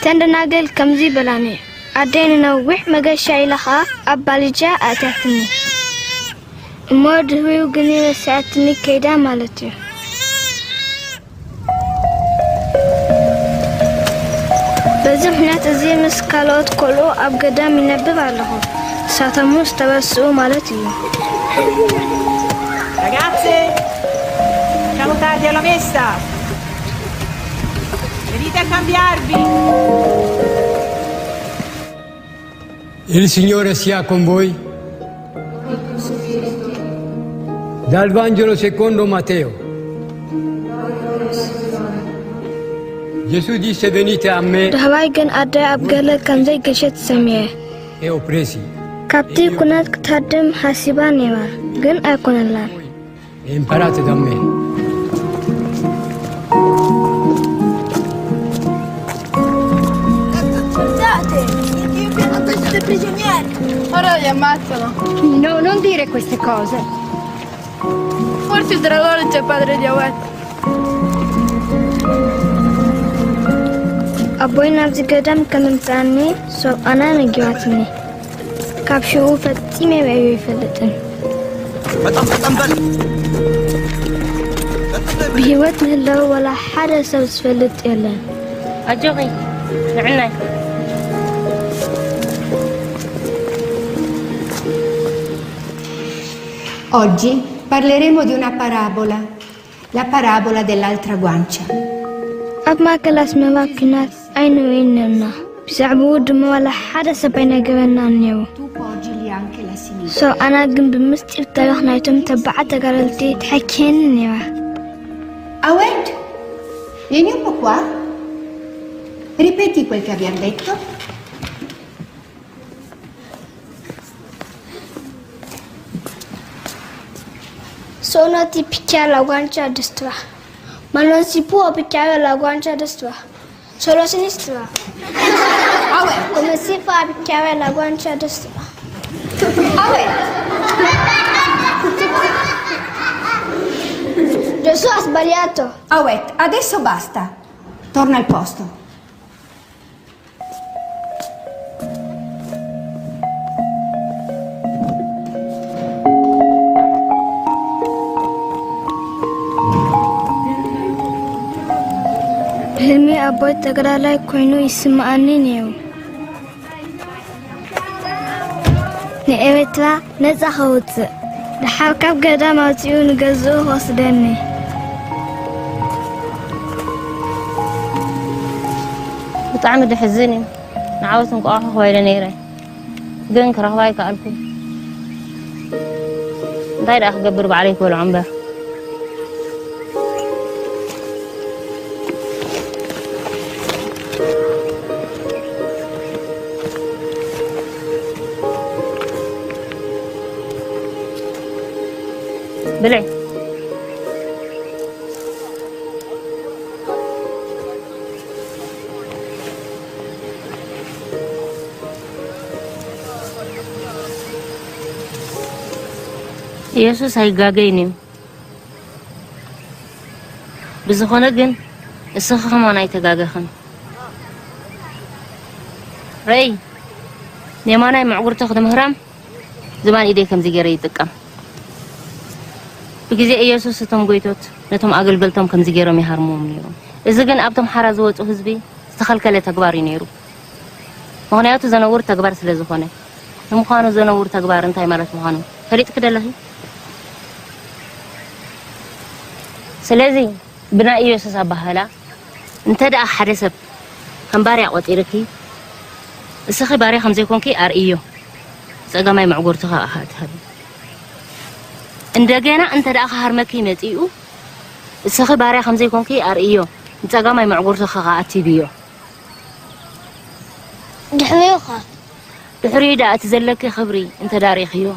تندناقل كمزي بلاني عدين نوح مقاشا إلخا أبالجا أتاتني مود هو قنينة ساعتني كيدا مالتي بزمحنات زي مسكالوت كلو أبقدا منبب علىهم ساتموس تبسو مالتي Ragazze, siamo tardi alla messa. Venite a cambiarvi. Il Signore sia con voi. Dal Vangelo secondo Matteo. Gesù disse venite a me دهوايقن أدى أبقالة كمزي قشت سميه e oppressi كابتي كنت كتادم حاسبا نيوار قن أكون اللان e imparate da me. Guardate, il Dio che hanno preso dei prigionieri. Ora li ammazzano. No, non dire queste cose. Forse tra loro c'è padre di Awet. أبوين نفسي قدام كمنتاني سو أنا نجواتني كابشو فتيمي بأيوي فلتن بهوتنا لو ولا حدا سوس فلت إلان أجوغي نعناي Oggi parleremo di una parabola, la parabola dell'altra guancia. أب ما كلاس مواكنات أين ويننا بسعبو دم ولا حدا سبينا قبلنا نيو Tu poggi anche la sinistra. سو أنا جنب مستيف تلخنا يتم تبعت قرلتي تحكين نيو Awet, vieni un po' qua. Ripeti quel che abbiamo detto. Sono ti picchiare la guancia a destra, ma non si può picchiare la guancia a destra, solo a sinistra. Awet, Come si fa a picchiare la guancia a destra? Awet, Gesù ha sbagliato. Awet, adesso basta. Torna al posto. ህልሜ አቦይ ጠቅላላይ ኮይኑ ይስማዓኒ ነይሩ ንኤርትራ ነፃ ከውፅእ ድሓር ካብ ገዳም ኣውፅኡ ንገዝኡ ክወስደኒ ብጣዕሚ ድሕዝን እዩ ንዓወት እንቋቑሖ ኮይለ ነይረ ግን ክረኽባ ይከኣልኩ እንታይ ደኣ ክገብር ባዕለይ ክበልዖ እምበር بلعي ኢየሱስ ኣይጋገይን ብዝኾነ ግን እስኺ ኸማን ኣይተጋገኽን ረይ የማናይ ምዕጉርቲ ክትምህራም ዝባን ኢደይ ከምዚ ገይረ ይጥቀም بجزء إيسوس تم قيتوت نتم أقل بلتم كم زجيرة مهرموم نيرو إذا كان أبتم حرز وقت حزبي استخل كله تكباري نيرو مهنياتو زنور تكبار سلزخانة مخانو زنور تكبار انتهي مرات مخانو فريت كده لهي سلزي بناء إيسوس أبهلا انت ده حرسب كم باري عقد إيركي السخي باري خمسة يكون كي أرئيو سأقامي معقور تخا أحد هذا እንደገና እንተ ደኣ ኸሃርመኪ መፂኡ እስኺ ባርያ ከምዘይኮንኪ ኣርእዮ ንፀጋማይ መዕጉርቲ ኸኣቲ ብዮ ድሕሪኡ ኸ ድሕሪኡ ደኣ እቲ ዘለኪ ክብሪ እንተ ዳሪኽዮ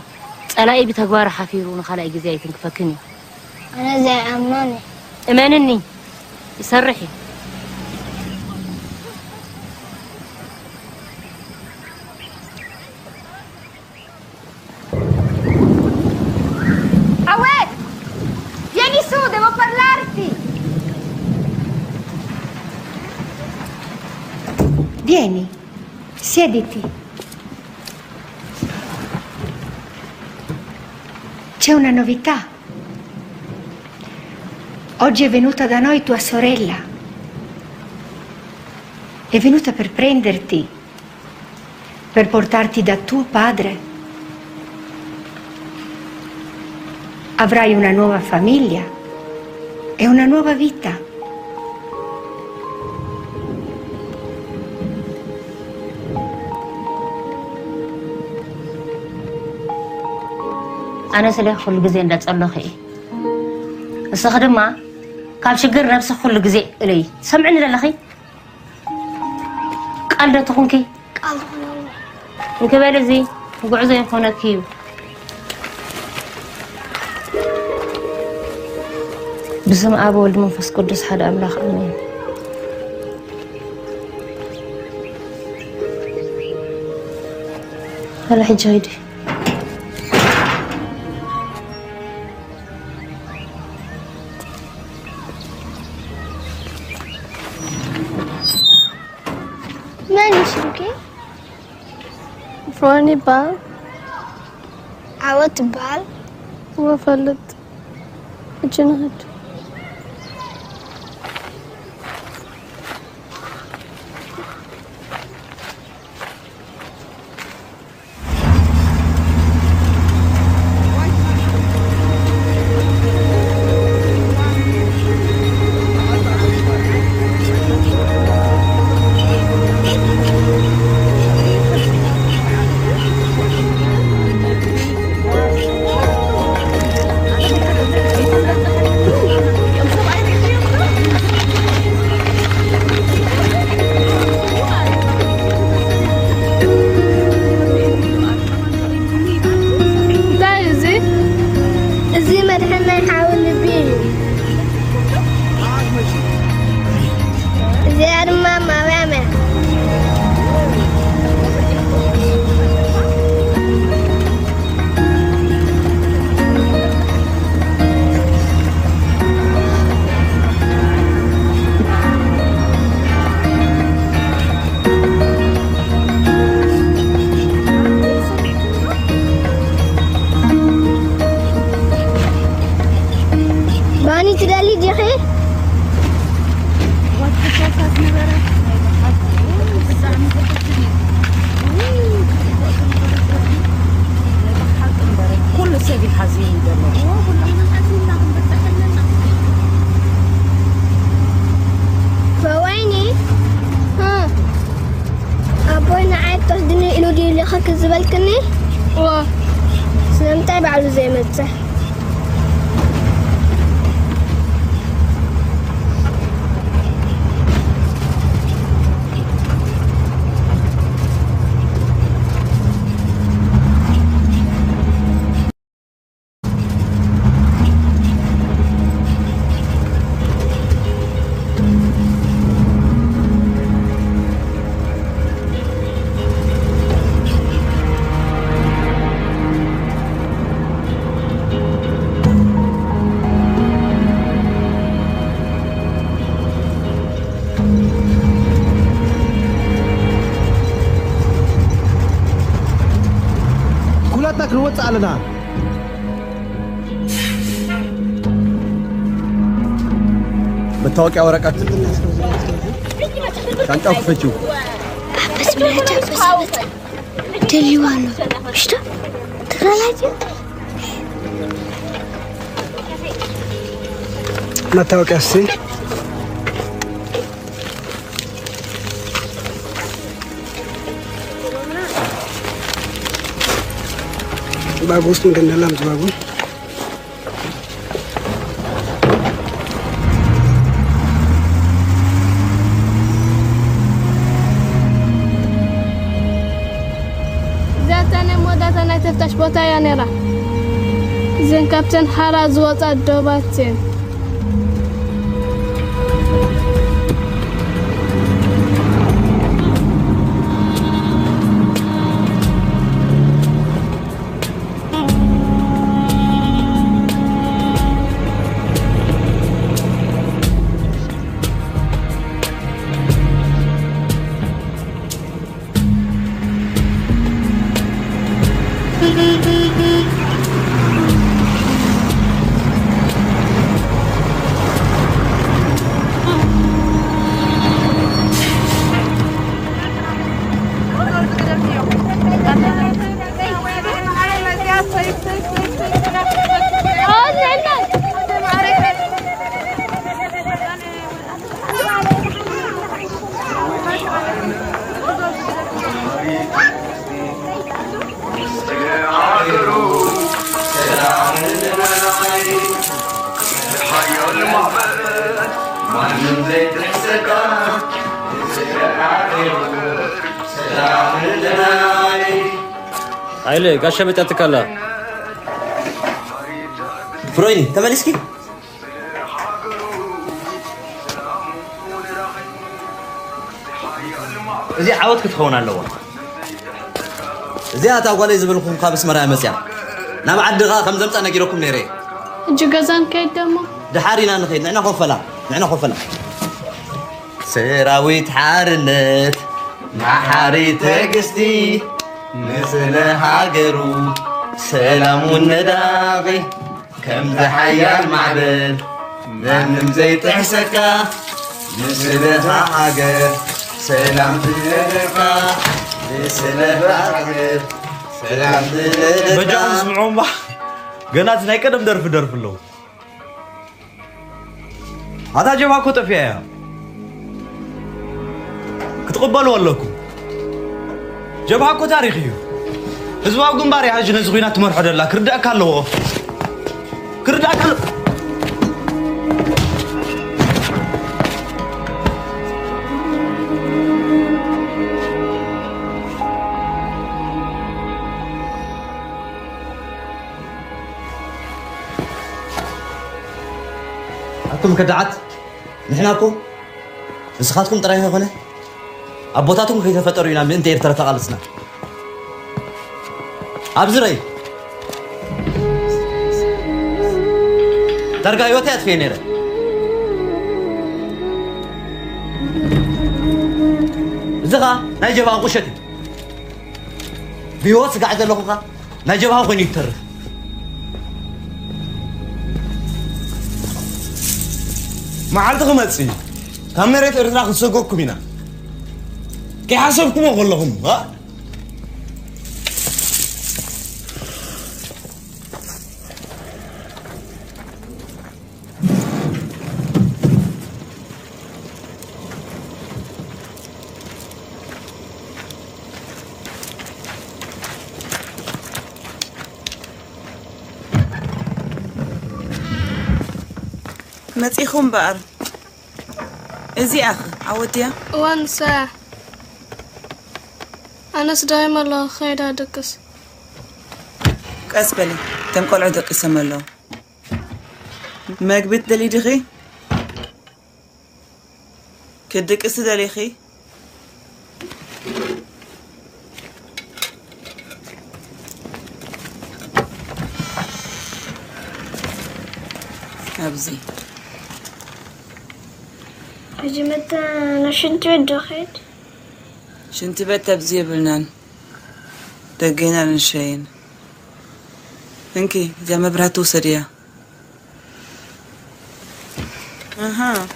ፀላኢ ብተግባር ሓፊሩ ንኻልኣይ ግዜ ኣይትንክፈክን እዩ ኣነ ዘይኣምኖኒ እመንኒ ይሰርሕ እዩ Vieni, siediti. C'è una novità. Oggi è venuta da noi tua sorella. È venuta per prenderti, per portarti da tuo padre. Avrai una nuova famiglia e una nuova vita. أنا سليح كل جزء لا تصلخي استخدم ما كاب شجر نفسه كل جزء إلي سمعني للأخي قال ده تكونكي قال إنك بالزي وقعزة يكونك كيو بسم أبو ولد منفس قدس حد أملاخ أمين هلا حجايدي ماني شركي فروني بال عوضت بال وفلت جنهد ክንወፅእ ኣለና መታወቂያ ወረቀት ሻንጣው ክፈችው بس بلاش بس تليوانو شتا ترالاجي መታወቂያ እስኪ باغوست مدنلام باغو ذاتنا موداتنا تفتش بوتا يا نرا زين كابتن حراز وطا دوباتين ማንም ዘይትሕሰካ ሰላም ለናይ አይለ ጋሻ መጣትካላ ፍሮይኒ ተመለስኪ እዚ ዓወት ክትኸውን ኣለዋ እዚኣ ታጓለይ ዝብልኩም ካብ ስመራ መፅያ ናብ ዓድኻ ከም ዘምፃ ነጊረኩም ነይረ እጅ ገዛን ከይድ ደሞ ድሓሪና ንኸይድ ንዕና ኮፈላ ሰራዊት ሓርነት ማሓሪ ተግስቲ ንስለ ሃገሩ ሰላሙን ነዳቒ ከም ዝሓያል ማዕበል ምንም ዘይጥሕሰካ ንስለ ሃገር ሰላም ትለካ ንስለ ሃገር ሰላም ትለካ በጃም ስምዖማ ገናት ናይ ቀደም ደርፍ ኣለዉ ኣታ ጀብሃ እኮ ጠፊያ እያ ክትቕበሉ ኣለኩም ጀብሃ እኮ ታሪክ እዩ ህዝባዊ ግንባር እያ ሕጂ ነዚ ኩናት ትመርሖ ደላ ክርዳእካ ኣለዎ أكم كدعت نحناكم نسخاتكم ترى هنا أبوتاتكم كيف تفتروا من أنت ترى تقالسنا أبزري ترجع يوتيات فين هنا زغا نجيبها قشتي بيوت قاعد لهم نجيبها وين يترف ما عرفتكم أتسي كم مرة ترى خسوقكم هنا كي حسبكم أقولهم ها متيخون بقر ازي اخ عوديا وانسى أنا دايما الله خير هدكس كاسبلي تم قول عدك اسم الله ما قبت دلي دخي كدك اسدلي خي أبزي أجي متى أنا شنت ودخيت شنت بيت أبزي بلنان دقينا لنشين انكي زي ما برهتو سريع أها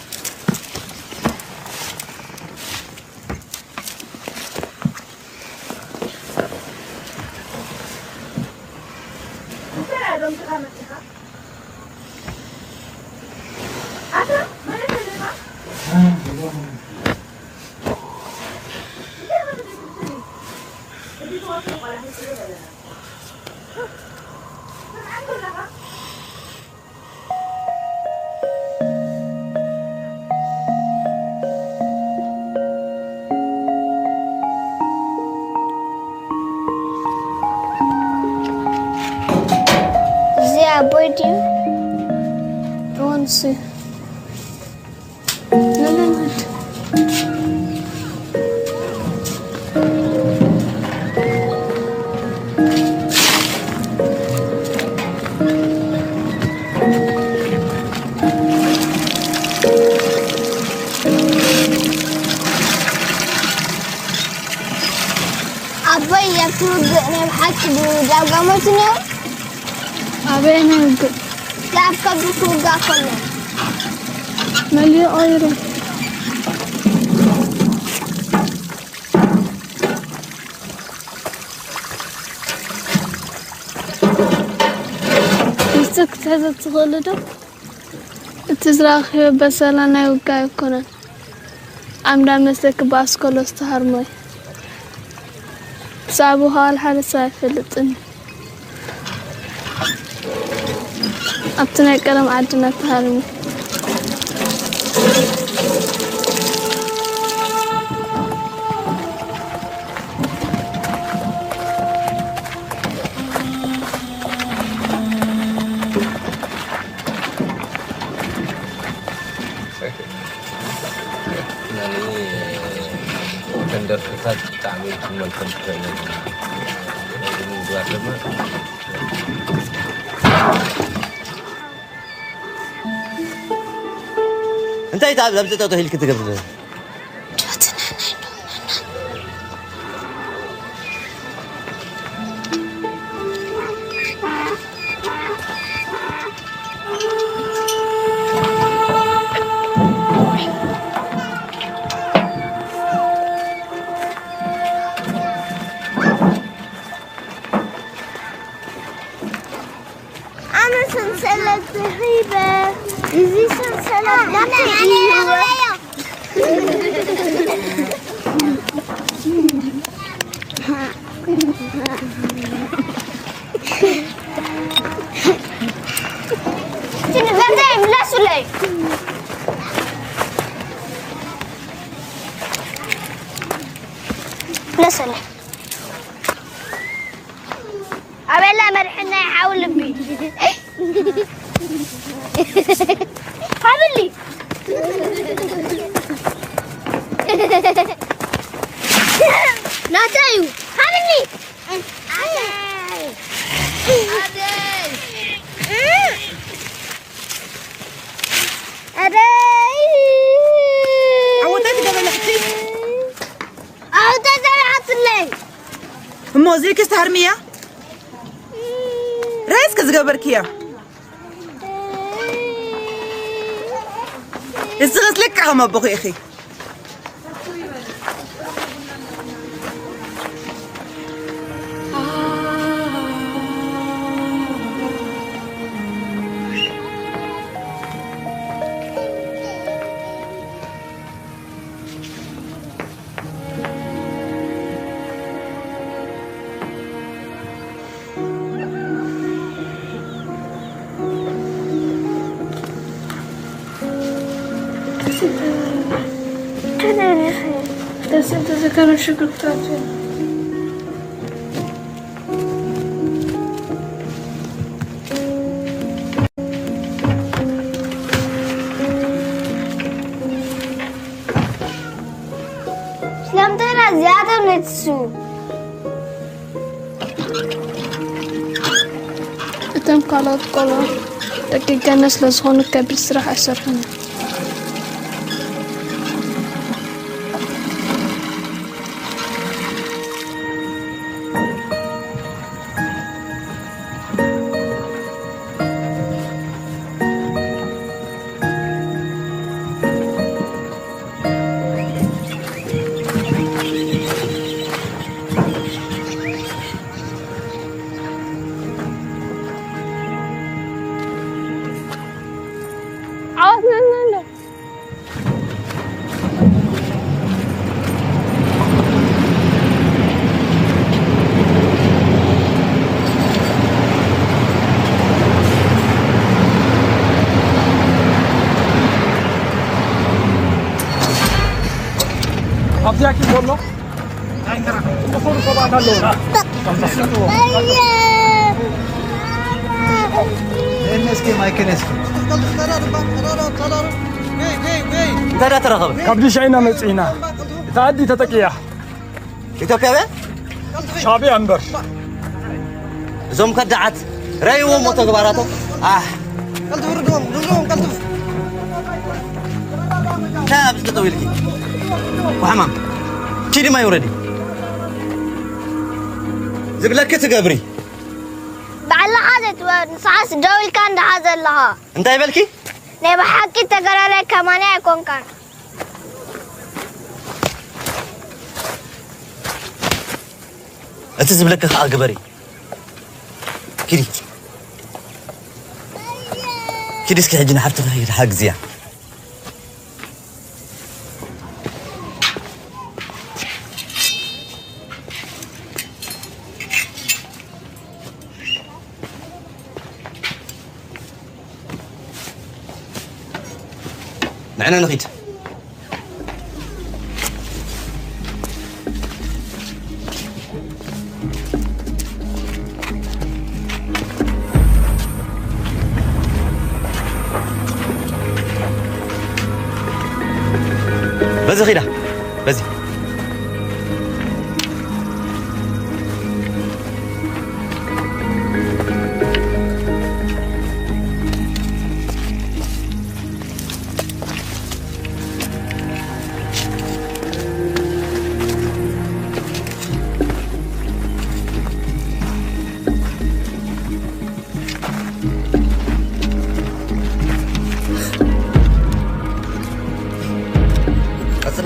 أبويدي وانسي لا أبوي يكتب نبحث بدرجة أبينا نقول لا أفكر بفوقا كله مليون أيرو يسكت هذا تغلده تزرعي بس أنا يوقع يكون عمدا مسك باسكول استهرمي صعبها الحال سافلتني أبتني كلام عدنا تهرمي ምግብታት ብጣዕሚ ክመልከም ትኽእል ምግባር ድማ እንታይ ታብ ለብጥ ጠጦ ሂልክ ትገብር أبلا مرحنا يحاول بي حبلي لا تايو حبلي موزيك استهرمية رئيس كزقبركيا الزغس لك عم أبوخي أخي بس انت ذكر الشكر بتاعتي سلامتنا زيادة من السوق اتم قالت قلع دقيقة الناس لزغون كبير سرح أسرحنا أبديك والله وصول صباح اللون الناس كي ما يكنس انت لا ترغب كبدي شينا مصينا تعدي تتقيا إثيوبيا شعبي أنبر زوم كدعت رأيهم وتغباراتهم قلت وردهم قلت لا بس تطويل كي وحمام كيدي ما يوردي زبلك تقبري بعد حاجة نصحى الجو كان ده هذا لها انت يبلكي نبى حكي تقرأ كمان يكون كان أتزبلك أقبري كيدي كيدي سكي حجنا حفتة في حق زيان معنا نغيت بزي خيرا بزي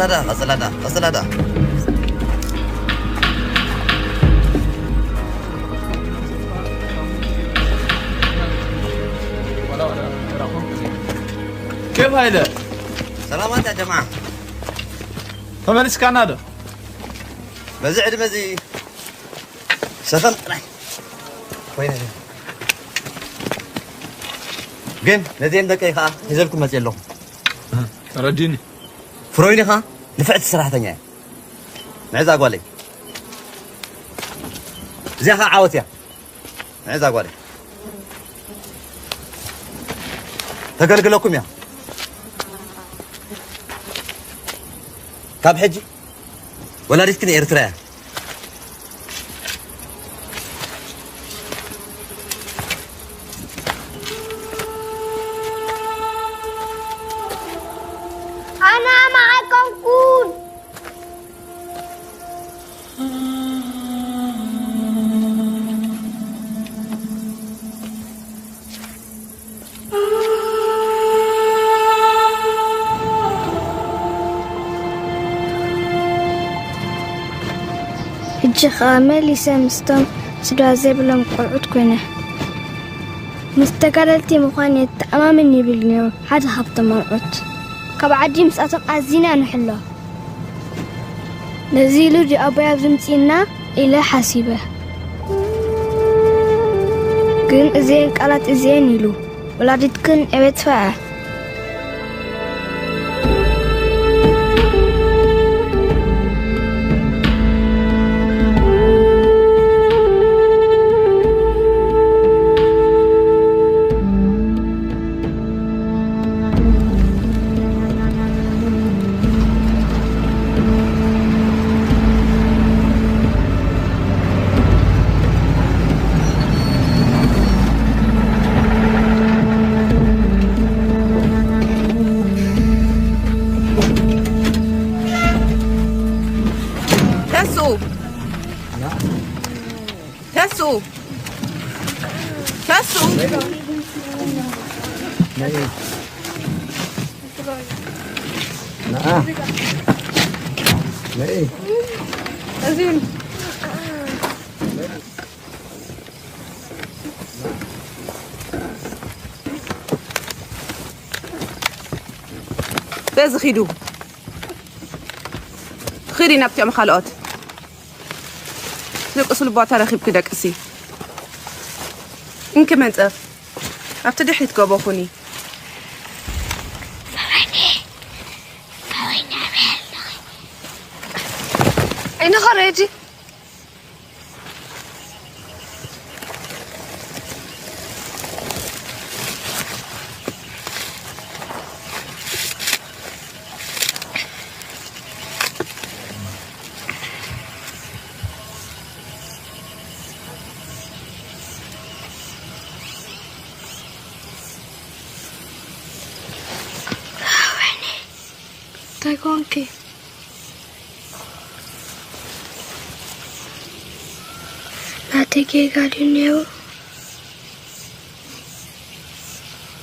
غسل هذا كيف هيدا؟ سلامات يا جماعة. فمالس كان هذا؟ مزعد مزي سخن وين هذا؟ جن نزين دقيقة نزلكم مزيلو رديني فرويني خا نفعت الصراحة ثانية معز أقولي زي خا عاوتيا معز أقولي تقلق لكم يا كاب حجي ولا ريسكني إرتريا أنا معكم كون ሕጂ ኸመሊሰ ምስቶም ስድራ ዘይብሎም ቆልዑት ኮይነ ምስ ተጋደልቲ ምዃን የተኣማምን ይብል ነይሩ ሓደ ካብቶም መርዑት ካብ ዓዲ ምስኣቶም ኣዚና ንሕሎ ነዚ ኢሉ ዲኣቦያ ዝምፂና ኢለ ሓሲበ ግን እዚአን ቃላት እዚአን ኢሉ ወላዲትክን ዕቤት ፈአ بس خيدو خيري نبتي أم خالقات لك أصل بعتها رخيب كده كسي إن كمان تقف أبتدي حيت كابوخوني أين خرجتي؟ تايكونكي ناتيكي قالينيو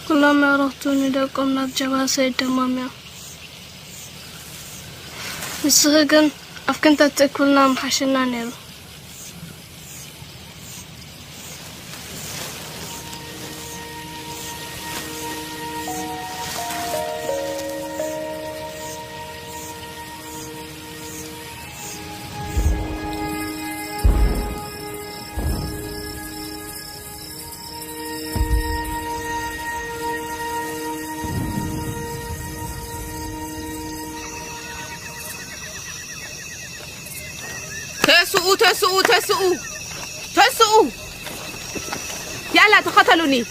كلما رحتوني دقم نبجبها سيد ماميا نسخيقن أفكنت تأكلنا محشنا نيرو تسؤوا يلا تقتلوني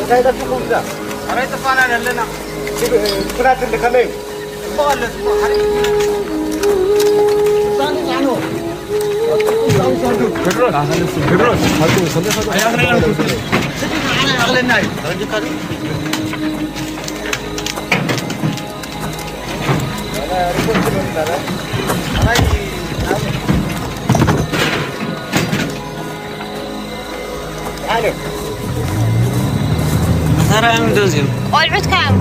هذا تقوم ده أريد فانا لنا كنات اللي كلام بقول سارة مدوزيم قلعت كام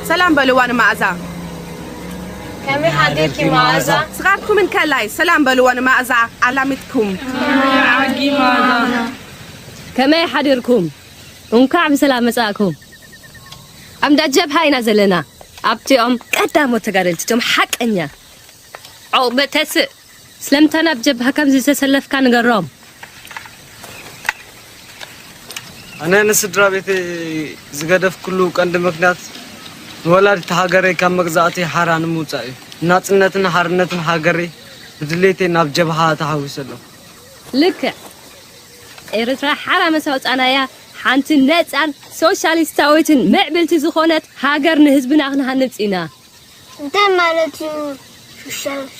سلام بلوان معزة كمي حديركي معزة صغاركم من كلاي سلام بلوان معزة علامتكم عقي معزة كمي حديركم ونكع بسلام مساكم أم دجب هاي نازلنا أبتيهم قدامو تقارلتهم حقنيا عقبة تسق سلمتنا بجبهة كم زي سلف كان قرام أنا نسدرا بيتي زغدف كله قند مكنات ولاد تهاجري كم مغزاتي حران موصاي ناصنتن حرنتن هاجري بدليتي ناب جبهة تحوسلو لك إيرترا حرام سوت أنا يا حانت نتان سوشياليستاويتن معبلتي زخونت هاجر نهزبنا اخنا هنصينا انت مالتي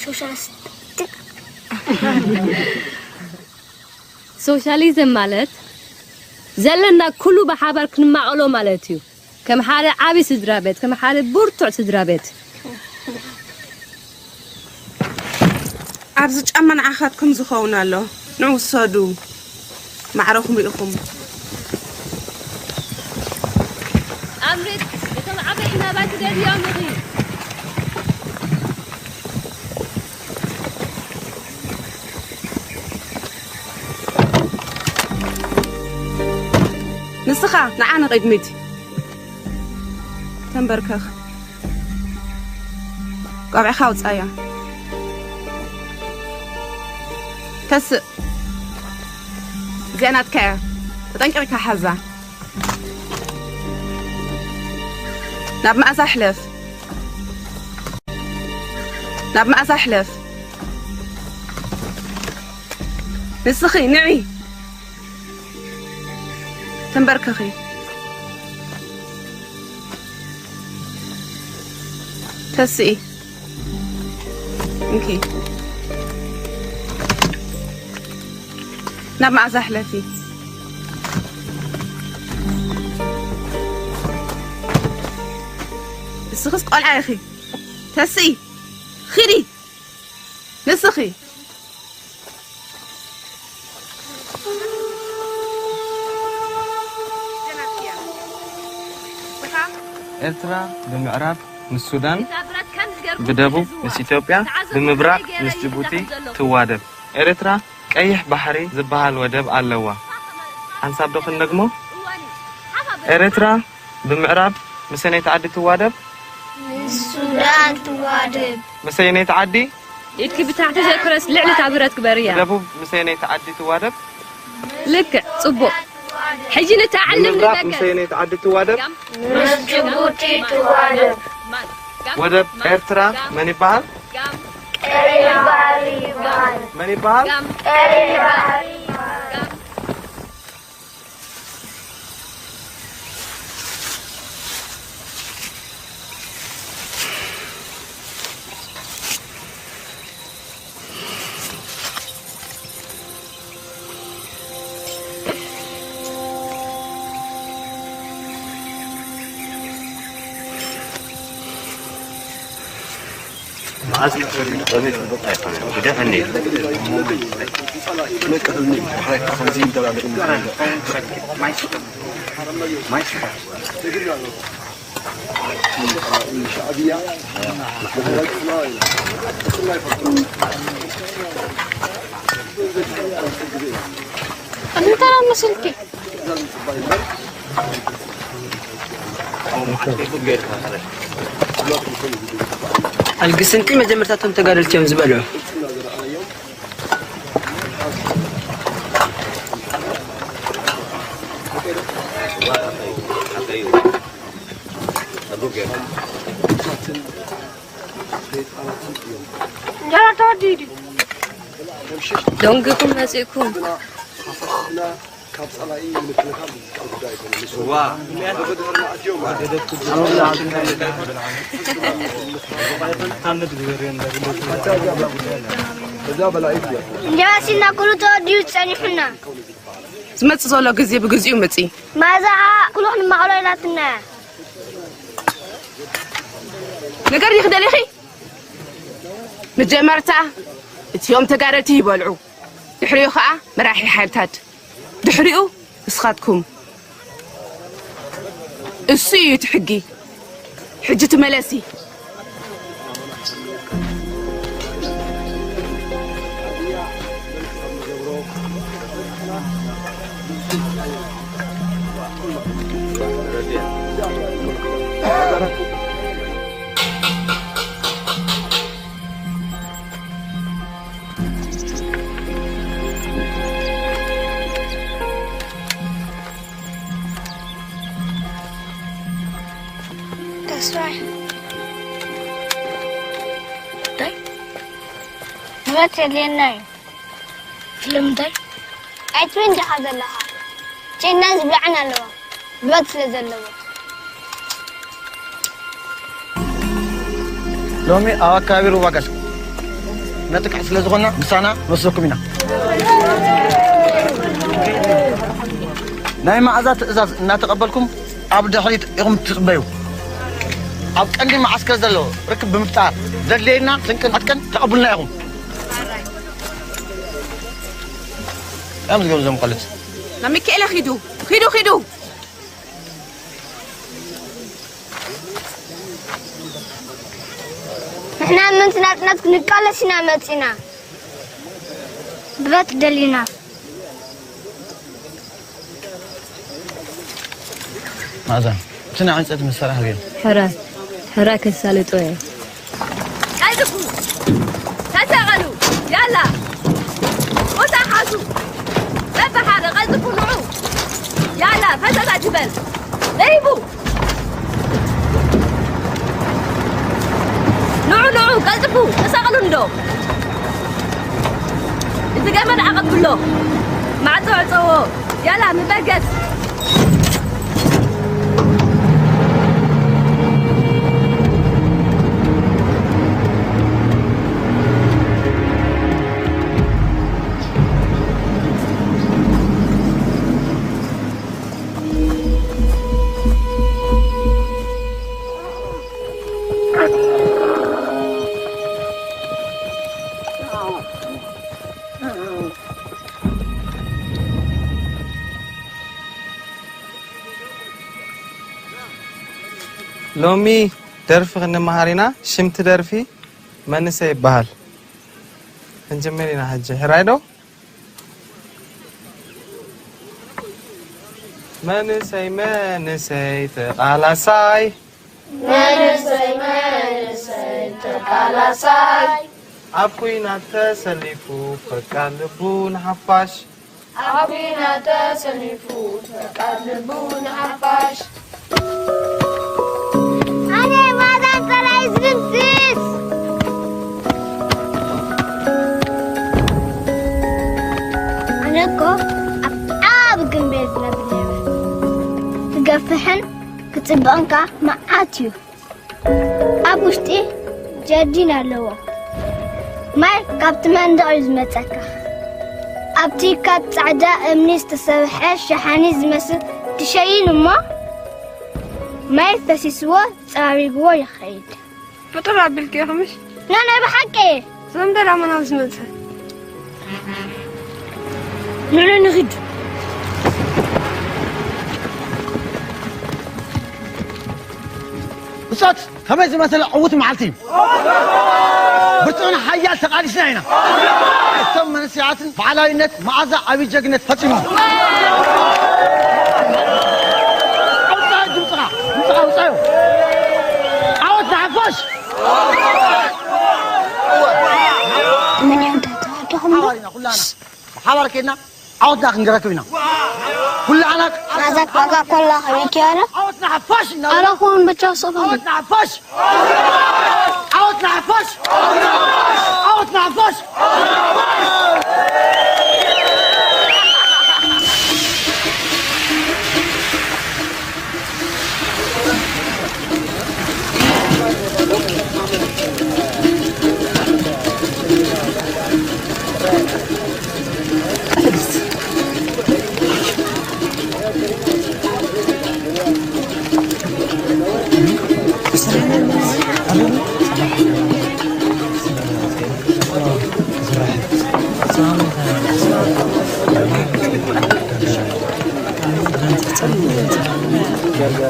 سوشياليست سوشياليزم مالت زلنا كله بحبر كنمعلو مالتيو كم حاله عابي سدرابيت كم حاله برتع سدرابيت أبزج أمن عخاتكم زخونا له نوصدو معرفهم إلكم أمرت كم عبي إحنا بات دير يوم غير نسخة نعانا قدمتي تنبركخ قابع خاوت آيا تسق زينات كايا تطنقرك حزة ناب ما أزحلف ناب ما أزحلف نسخي نعي تنبركخي تسقي انكي ناب مع زحلفي السخس قال عايخي تسقي خيري نسخي إرترا بمعراب من السودان بدبوب من إثيوبيا بمبراق من جيبوتي توادب إرترا كأيح بحري زبها الودب علوا حنساب دخل نجمو إرترا بمعراب مسنة تعدي توادب السودان توادب مسنة تعدي إتك بتاعت ذكرس لعلة عبرت كبرية بدبوب مسنة تعدي توادب لك صبو حجي نتعلم بمبراق مسنة تعدي توادب جيبوتي توادب ودب إرترا من يبال من يبال أصلي قميص البطاقة يفهم بدفني أنا ترى مسلكي القسنتي ما جمرتهم تقارلت يوم زبلوا جرى توديدي دونكم نسيكم جاسينا كل توديو تسانيحنا سمعت صولو غزي بغزيو متي ماذا كلهم معلولاتنا نقرني خدالي خي نجمرتا اتيوم تقارلتي يبلعو يحريو خا مراحي حالتات دحريو اسخاتكم السي تحقي حجة ملاسي بات لينا فيلم داي ايتوين جهاز لها تي الناس بلعنا له بات لزلوا لومي اكابيرو واقاس نتك حسل زغنا مسانا نوصلكم هنا نايما ازات ازاز نتقبلكم عبد حريت يقوم تقبيو اب قندي معسكر زلو ركب بمفتاح زلينا سنكن حتكن تقبلنا يقوم أمس قبل زم قلت. لما كيلا خيدو. إحنا من سنة نتكلم سنا متنا. بات دلينا. ماذا؟ سنا عن سأت مسرح غير. حراك السالتوي. عايزكم. تشغلوا. يلا. وتحاسوا. بحر غزكم نعو يلا فتاة جبل ليبو نعو قلتكو تساقلوا ندو إذا قامن عقد كله مع تعطوه يلا مبقس لومي درف غن مهارينا شمت درفي من سي بحال نجمرينا حج هرايدو من سي تقالاساي تقالاساي أبوينا تسلفو فقلبون حفاش أبوينا تسلفو فقلبون حفاش أنا ماذا ترى إزرنسيس أنا كو أبقى جنبيتنا بالليل تقفحن كتبانك معاتيو أبوشتي جدينا لوا ماي كابتمان دعوز متكا أبتي كات عدا أمنيس تسبح شحاني زمسل تشيين ما يتسسوا تاريخوا يخيد بطلع بالكي خمش لا أنا بحكي زمدر عمنا وزمتها لا نغد بصوت خميس مثلا قوت معلتي بتونا حيال تقاليسنا هنا ثم نسيات فعلاينت معزة أبي جقنت فتمو اوصايو عاود تعفش من ينتهي حوالينا كلنا حوالي كنا عاود ناخذ نقرأكونا كلنا ماذا بقى كلها خليك أنا عاود نعفش أنا أكون بتشا صفر عاود نعفش كده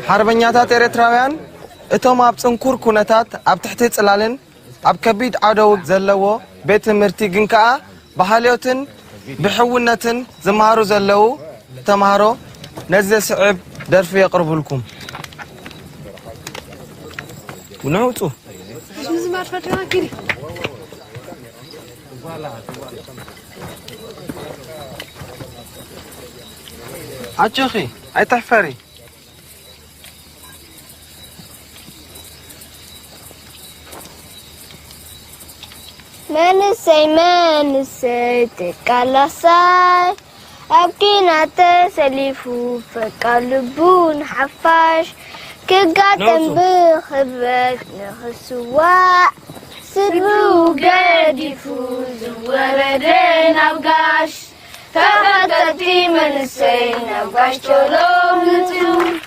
حربኛታት ኤርትራውያን እቶም ኣብ ጽንኩር ኩነታት ኣብ ትሕቲ ጽላልን ኣብ ከቢድ ዓደው ዘለዎ ቤት ትምህርቲ ግን ከኣ ባህልዮትን ብሕውነትን ዝመሃሩ ዘለው ተማሃሮ ነዚ ስዕብ ደርፊ የቅርቡልኩም ونعوتو زمار فترة كده عجخي اي تحفري منسي تكالاساي أبكينا تسليفو فقلبون حفاش كقاتم بخبت نخسواع سبو قد يفوز وردين أبقاش فقدتي من السين أبقاش تلوم نتوم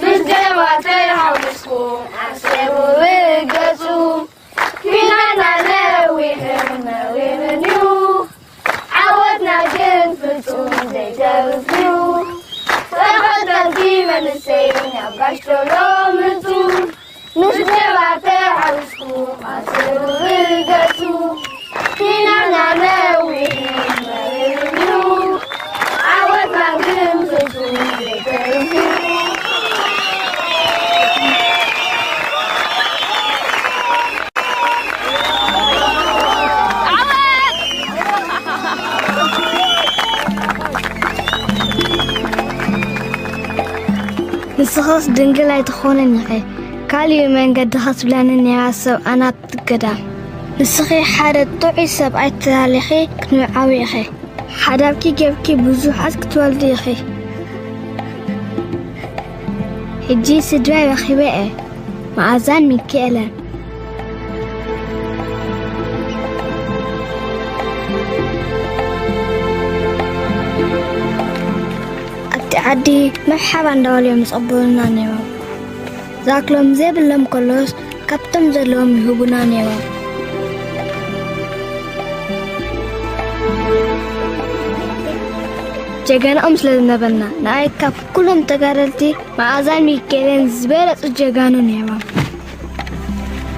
بالجوات الحوسكم عسيبوا بقسوم فينا نلويهم نلويمنيو عودنا جنفتهم زي تبفيو فقدتي من السين أبقاش تلوم نتوم بالجوات الحوسكم عسيبوا بقسوم فينا نلويهم نلويمنيو عودنا جنفتهم زي تبفيو نسخص دنقل يتخونني خي كالي من قد خسبلانني عاسو أنا تقدام نسخي حدا طوعي سبعي تاليخي كنو عاوي خي حدا بكي جيبكي بوزو حاسك تولدي خي هجي سدواي وخي بقى معازان من كيلان عدي مرحبا دولي مصبرنا نيوم ذاكلهم زي بلهم كلوس كابتم زلهم يهبنا نيوم جاقانا أمس لذنبنا نايت كاف كلهم تقارلتي مع أزان ميكيلين زبالة جاقانو نيوم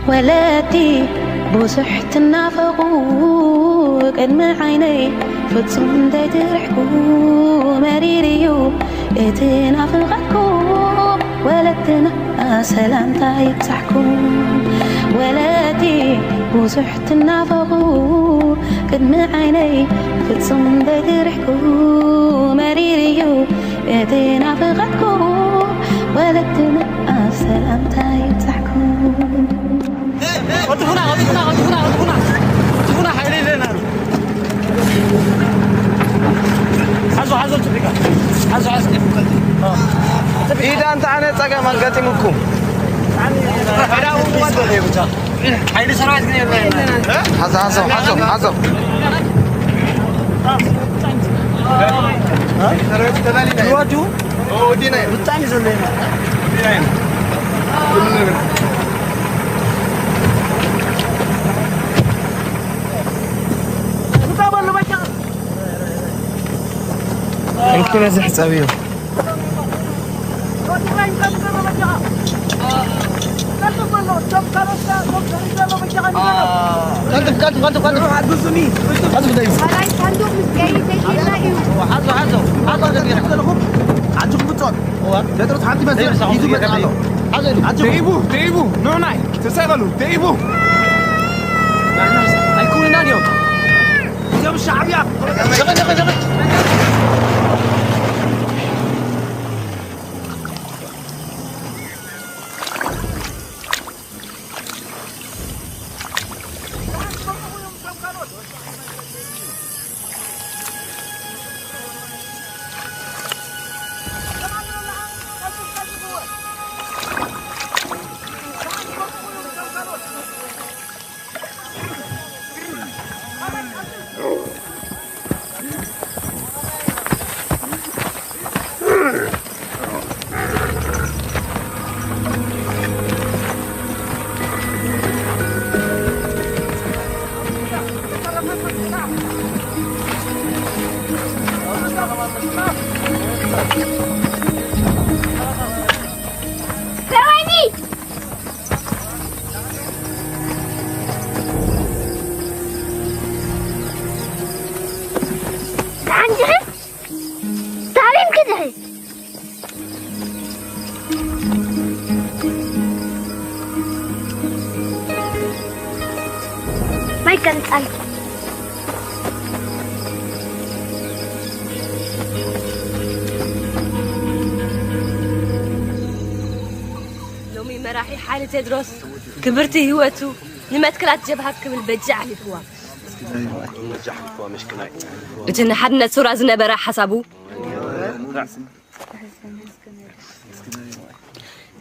ولاتي بوسحت النافقو قدم عيني فتصم داي ترحكو مريريو اتنا فقدكو ولدنا سلام تايب صحكو ولاتي بوسحت النافقو قدم عيني فتصم داي ترحكو مريريو اتنا فقدكو ولدنا سلام تايب صحكو هنا حيلي لنا حزو تبقى حزو إذا أنت عنا تجا مانجاتي مكوم حيلي سرعت كده حزو الوادو ودينا بتاني زلنا يمكن ازح حسابيه كانت قلب لومي مراحي حالة تدرس كبرتي هوتو نمتكلات جبهة كمل بجع لفوا اتن حدنا سورة زنبرا حسابو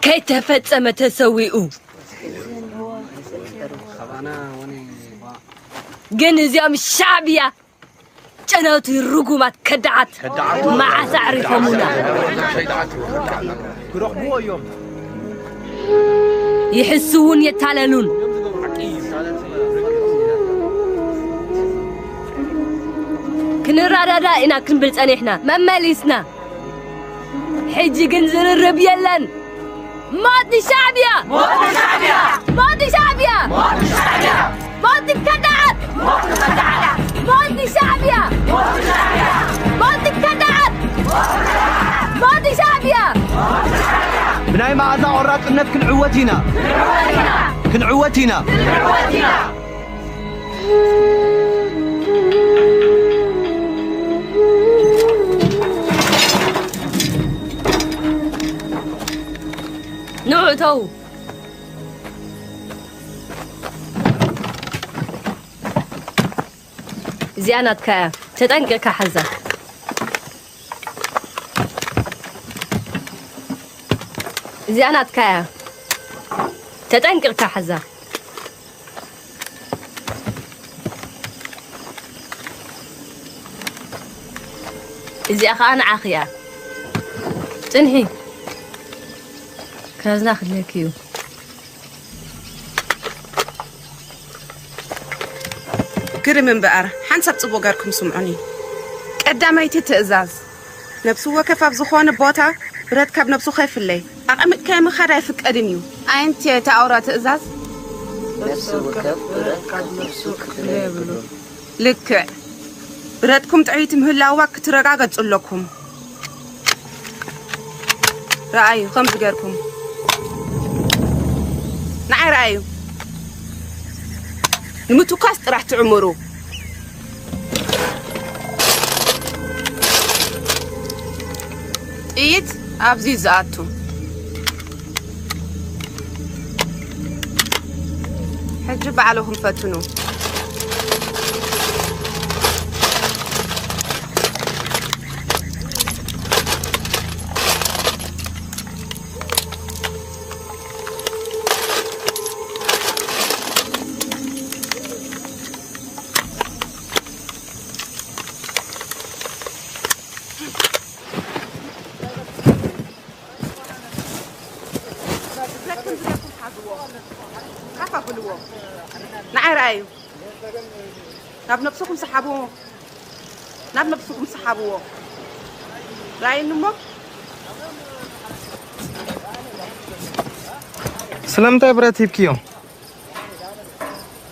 كي تفتسم تسويقو جنزيام الشعبية جنوتي الرقومات كدعت مع تعرفهمنا يحسون يتعلنون كنرى إنا كنبلت أنيحنا ما ماليسنا حجي جنزر الربيلن موت شعبية موت شعبية موت شعبية موت شعبية موت كدعت موت كدعت موت شعبية موت شعبية موت كدعت موت شعبية بناي معزة عراق النف كنعوتنا كنعوتنا نوعتو زيانتك تتنقك حزة زيانتك تتنقك حزة إذا أخانا عاخية تنهي كاز ناخذ لكيو كرم بقر حنسب صبو غيركم سمعوني قداميتي تأزاز نفسو وكفا بزخوان بوتا برد كاب نفسو خيف اللي أقامت كايم خراي فك أدميو أنتي تأورا تأزاز نفسو وكف برد كاب نفسو خيف اللي لك بردكم تعيتم هلاوا كترقاقة تقولكم رأيو خمس غيركم نعي رأيو نمتو كاست راح تعمرو إيد أبزي زاتو حجب عليهم فتنو نعي رأيو ناب نفسكم سحبوه ناب نفسكم سحبوه رأي نمو سلامتا براتي بكيو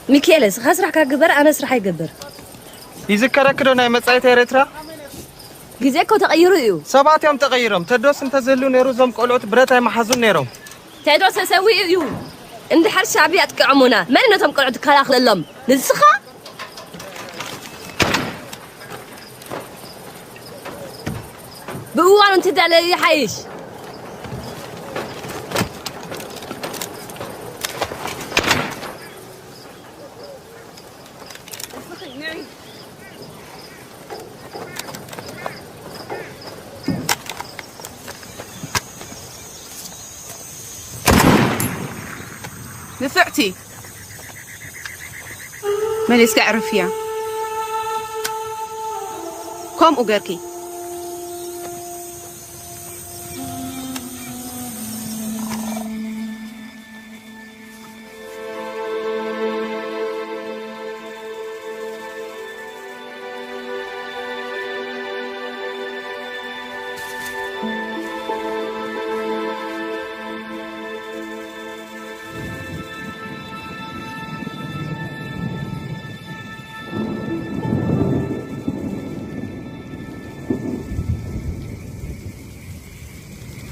ميكيلس خسرح كجبر أنا سرح يجبر يذكرك كده ناي مصايت إريترا جزاكو تغيروا يو سبعة يوم تغيرهم تدوس انت زلوا نيرو زم قلعت براتي محزون نيرو تدوس أسوي يو عند حر شعبي أتكعمونا ما نتهم قلعت كلاخ للم نسخة بقوان انت دالي حيش نفعتي ماليس كعرفيا كم أجركي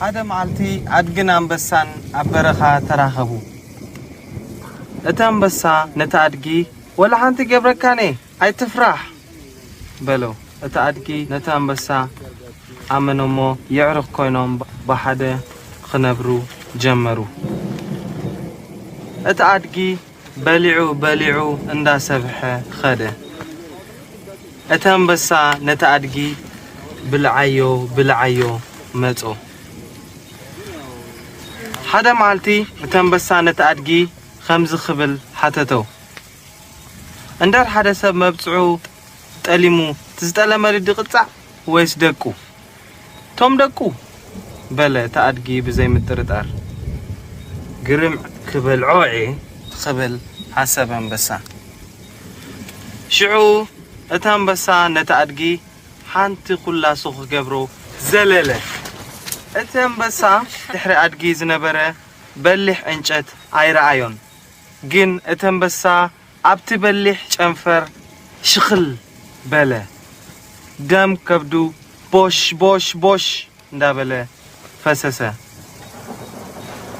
هذا معلتي أدقنا أنبسان أبرخا تراخبو أتا أنبسا نتا أدقي ولا حنتي قبركاني أي تفرح بلو أتأدكي نتام بسا عمنومو يعرف كوينوم بحدا خنبرو جمرو أتأدكي بلعو اندا سبحة خده أتام بسا نتأدكي بالعيو متو حدا مالتي أتام بسا نتأدكي خمز خبل حتتو اندار حدا سب مبصعو تقليمو تستقل مريد قطع ويس دكو توم دكو بلا تأدقي بزي مترتار قرم كبل عوعي خبل حسبا بسا شعو اتام بسا نتأدقي حانتي قلا سوخ قبرو زلالة اتام بسا تحري أدقي زنبرة بلح انجت عيرعيون جن اتام بسا عبتي بلح جنفر شخل بلا دم كبدو بوش ندا بلا فسسة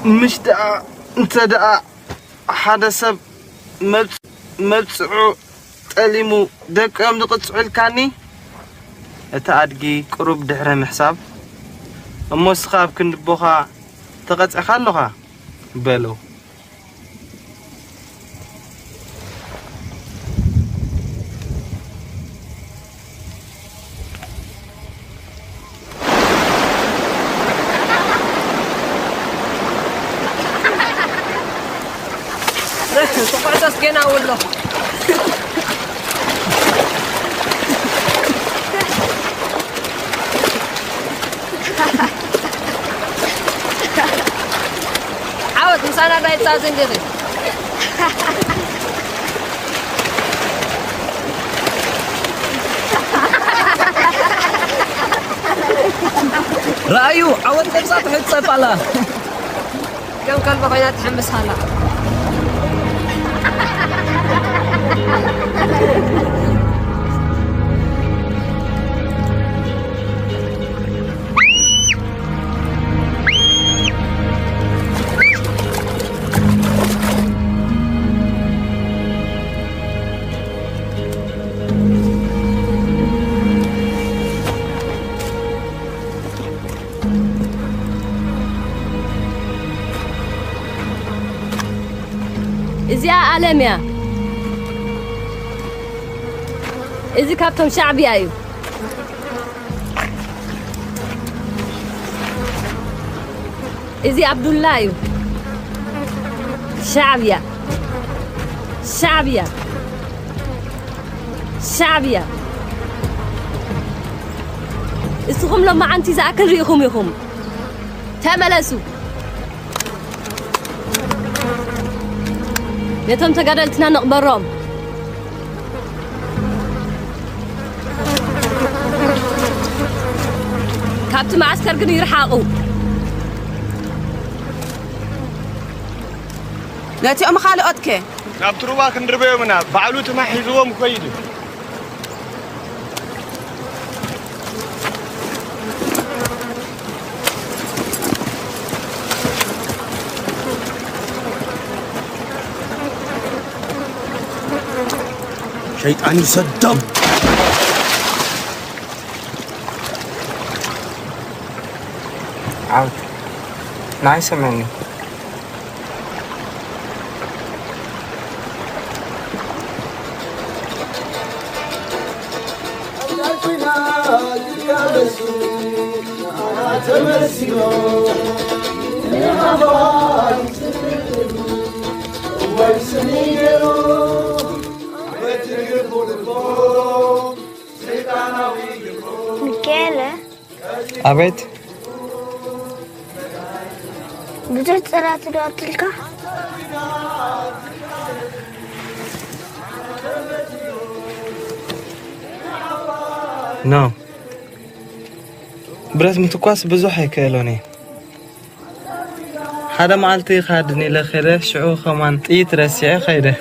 مش دعا انت دعا حدا سب مبسعو تقليمو دك ام دقصعو الكاني اتأدقي قروب دحره محساب امو سخاب كندبوخا تقصع خالوخا بلو تقعد سكينة ولا عاود مسانا رايت سازن دي رأيو عاود لبسات حيت صيف على كم كلبة خينا تحمس هلا إزياء عالمية إزي كابتن شعبي أيو إزي عبد الله أيو شعبية اسخم لما عنتي زاكل ريخم يخم تملسوا نتم تقدلتنا نقبرهم كابتن معسكر قد يرحقوا ناتي أم خالقتك نابترو باك ندربيو منا بعلو تما حيزوهم كويدو شيطان يصدم عاود نايسة مني ميكيلا أبيت بدأت صلاة الوقت لك نو برات متكواس بزوح يكالوني هذا معلتي خادني لخيره شعو خمان تيت رسيع خيره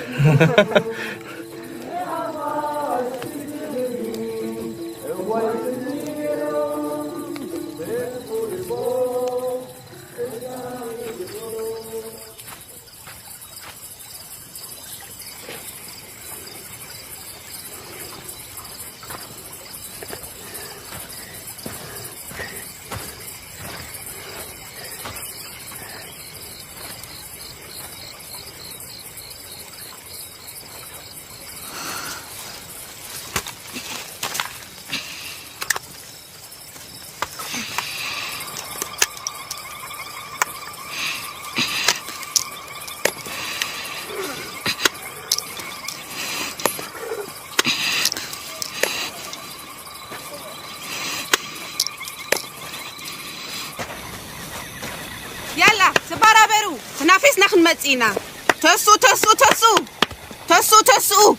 يلا تباربروا تنافسنا خنمصينا تسو تسو تسو تسو تسو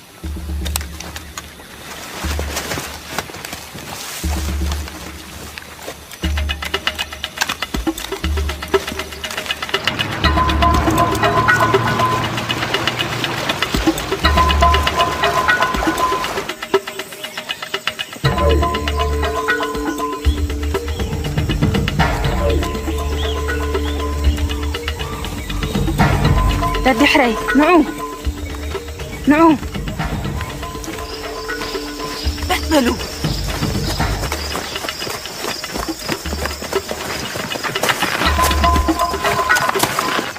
دحري نعو بقبلوا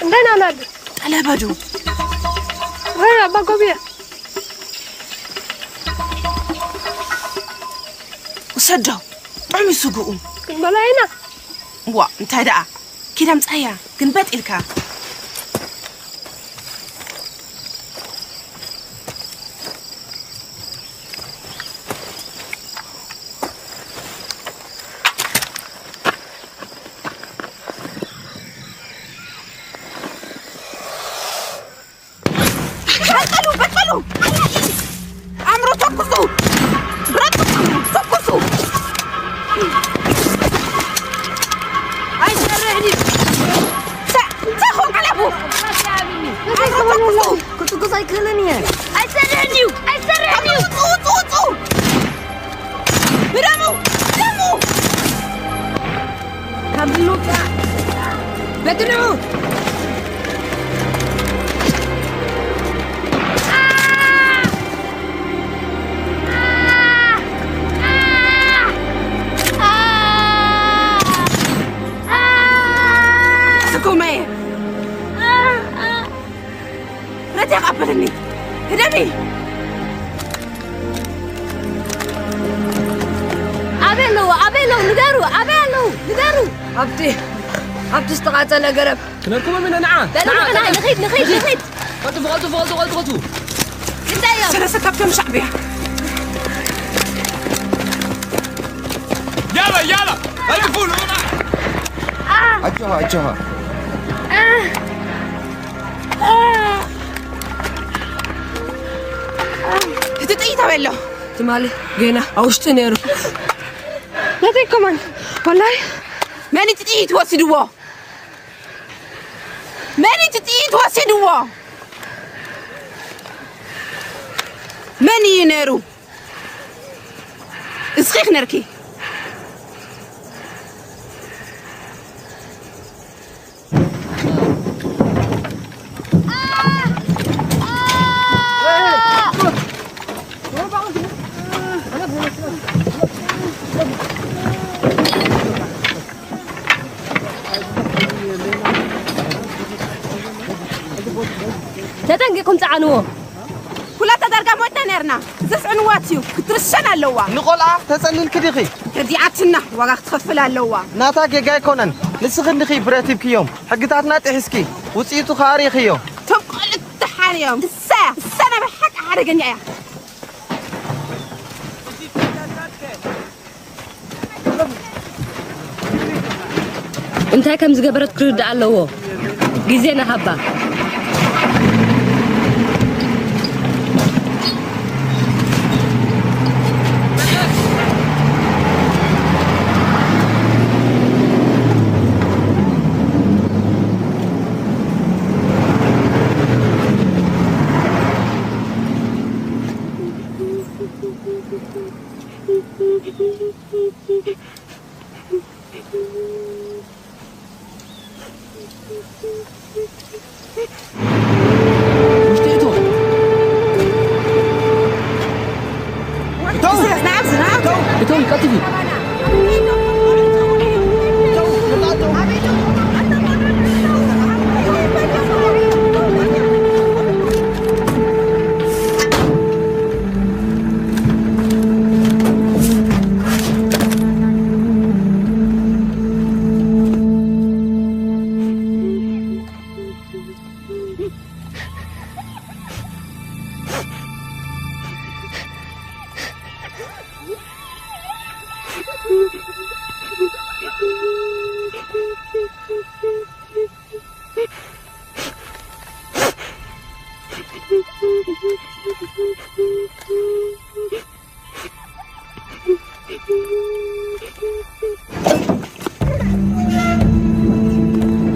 عندنا نادي على بدو غير بقبيع وسدوا عمي سوقوا بلاينا وا انت دقا كده مصايا كنبت إلكا بطلوا عمرو تقصوا براتوا تقصوا هاي سرعني تاخذ على ابوك عمرو تقصوا كنت قصاي كلني هاي سرعني اوت برامو كملوا بدروا كومي لا تقبلني هدمي أبيلو ندارو عبدي استقعت قرب كنركم من نعم لا نخيد غلطوا انت سلاسة كابتن شعبي يلا الفول أجوها تتقيت عمله تمالي جينا أوش تنيرو لا كمان والله ماني تتقيت واسدوا ماني ينيرو اسخيخ نركي تتنقيكم تعنوه كلها تدرجة موتنا نيرنا تسعن واتيو كترشنا اللوا نقولها تسألين كديخي كديعتنا وقت تخفل اللوا ناتاك جاي كونن نسخن دخي براتي بكيوم حقتاتنا تحسكي وصيتو خاريخيو تقول التحاريوم السنة بحق حرقني يا انت كم زقبرت كرد على جزينا هبا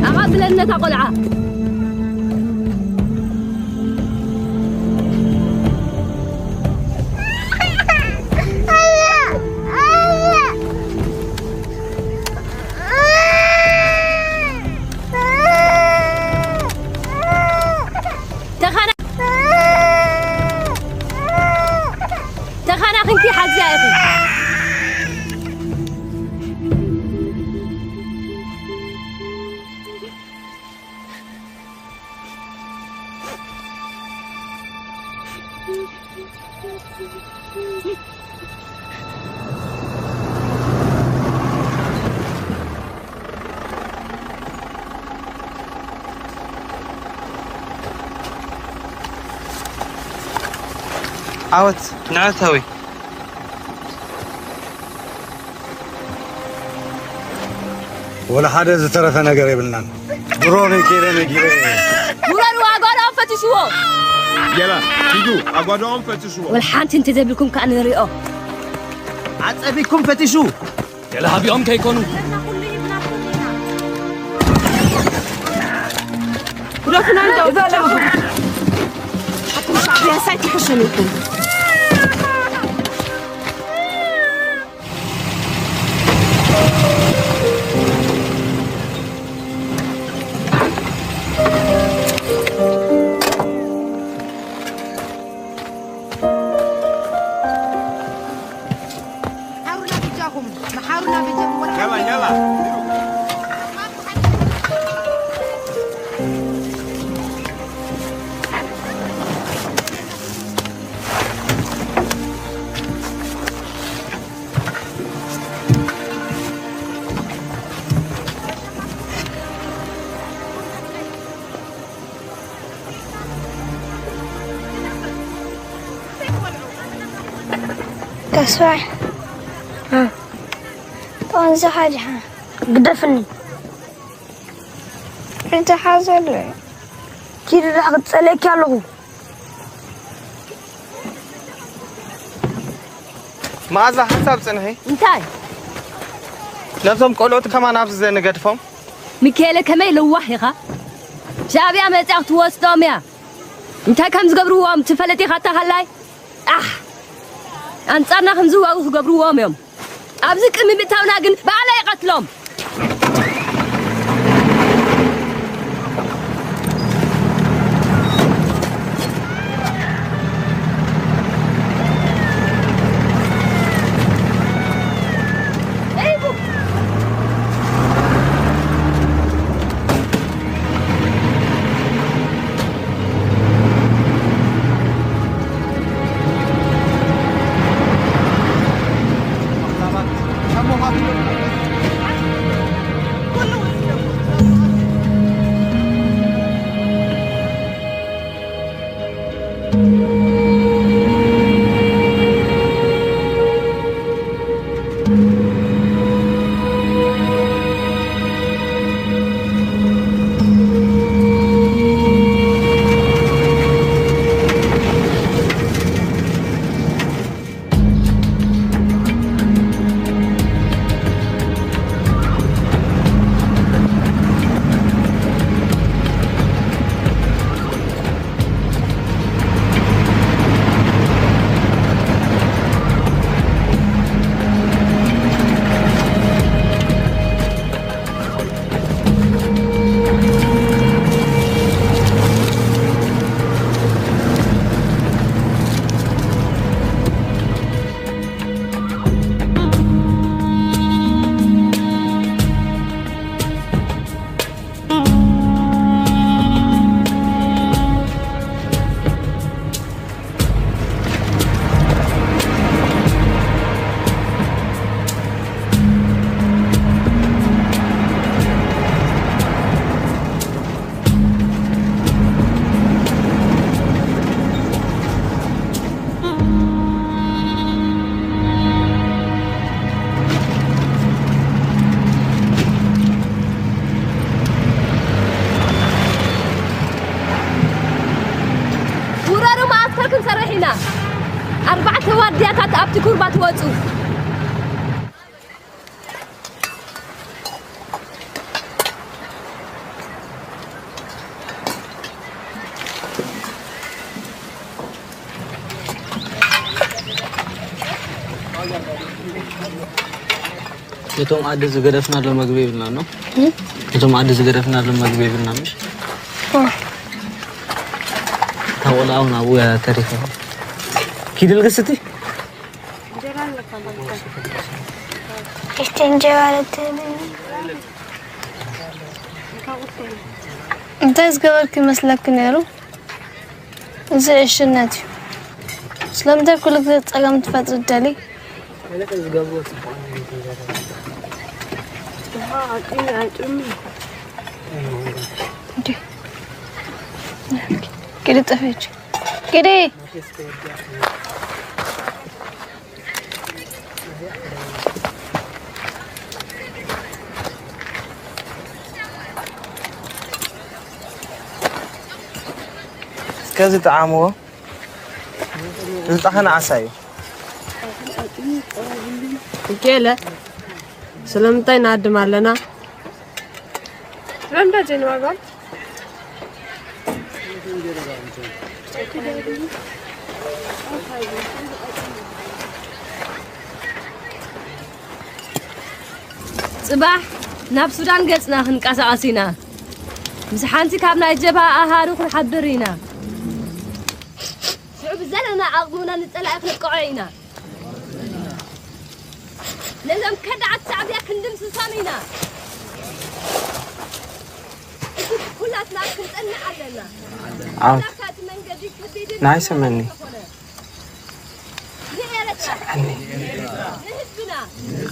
أقبلنا تقلعة تخانا خنتي حزائقي عاوت نعتوي ولا حدا زترف انا قريب لنا بروني كده نجيبه بروني واغادو فتشوا يلا تيجوا اغادو فتشوا والحانت انت زبلكم كان نريو عصبيكم فتشوا يلا هبيهم كيكونوا روحنا عند فتشوا حتى مش عارفين سايتي حشنكم تسمع ها طبعا زي حاجة قدفني انت حاصل كيف راح تسألك يا له ماذا حساب سنهي انتاي نفسهم قولوت كمان نفس زي نقدفهم ميكيلا كما يلوحيخا شابيا متاخت وسطهم يا انتاي كم زقبروهم تفلتي خاطا خلاي أنصارنا خمسة واقف قبروهم يوم أبزك من بتاعنا جن بعلى يقتلهم هنا 4 واردياتات أبتي كوربات واتو يتوم عاد زغدفنا لمغبي بلنا نو يتوم عاد زغدفنا لمغبي بلنا مش تاولا هنا ابويا تاريخ كيدل قصتي استنجالت انت زغبرك مسلك نيرو زي الشناتي سلام ده كلك تصقم تفطر دالي كده طفيت كده كذا تعاموا انتحنا عساي كيلا سلامتي نادم علينا رمدا جنوغان صباح ناب سودان قصنا خنقاساسينا مسحانتي كابنا يجبها اهارو خنحبرينا شعب زلنا عقمنا نطلع خنقعينا لازم كدعت شعبيا كندم سسامينا كلاتنا كنتنا علينا ناي سمعني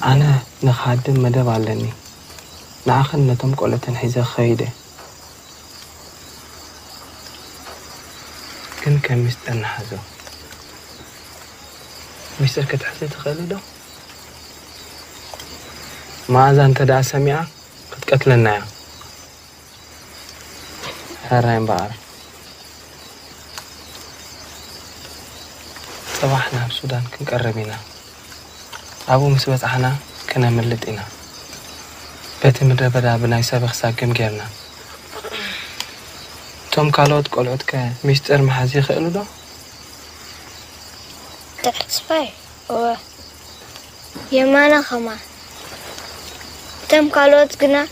أنا نخادم مدب علني ناخذ نتم قلتن حيزة خيدة كن كم مستنى حزو مستر كتحسي تخيلو ما إذا أنت دا سميعة قد قتلنا يا هراين بعرف صباحنا بسودان كنقربينا أبو مسبت أحنا كنا ملتينا بيت مدرة بدا بناي سابق ساكم جيرنا توم كالوت قلعت كميستر محازي خيلو دا تحسبي هو يمانا خما تم كالوت قنا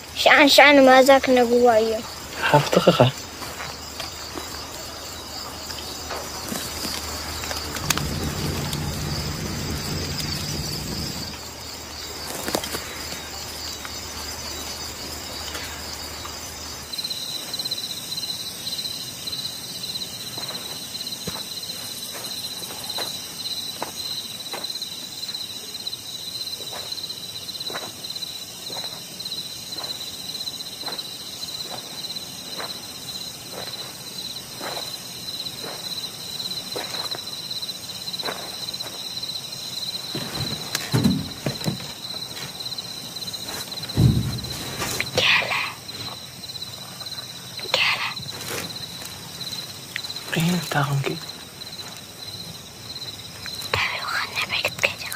شعن ما ذاك نقوى أيام حفتخخة إيه تاخم كي تعالوا خلنا بيت كذا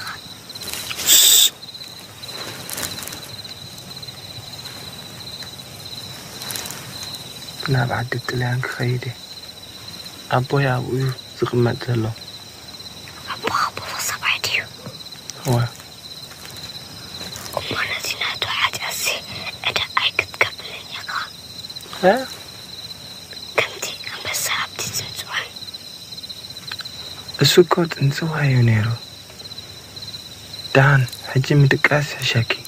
لا بعد التلانك خيدي أبويا أبوي زغمت له أبو صبعتيو هو أمنا زيناتو حاجة أسي أدا أيكت قبلين يقا ها كنتي أم بس عبتي تنسوان السكوت انسوها يونيرو دان حجي مدقاس شاكي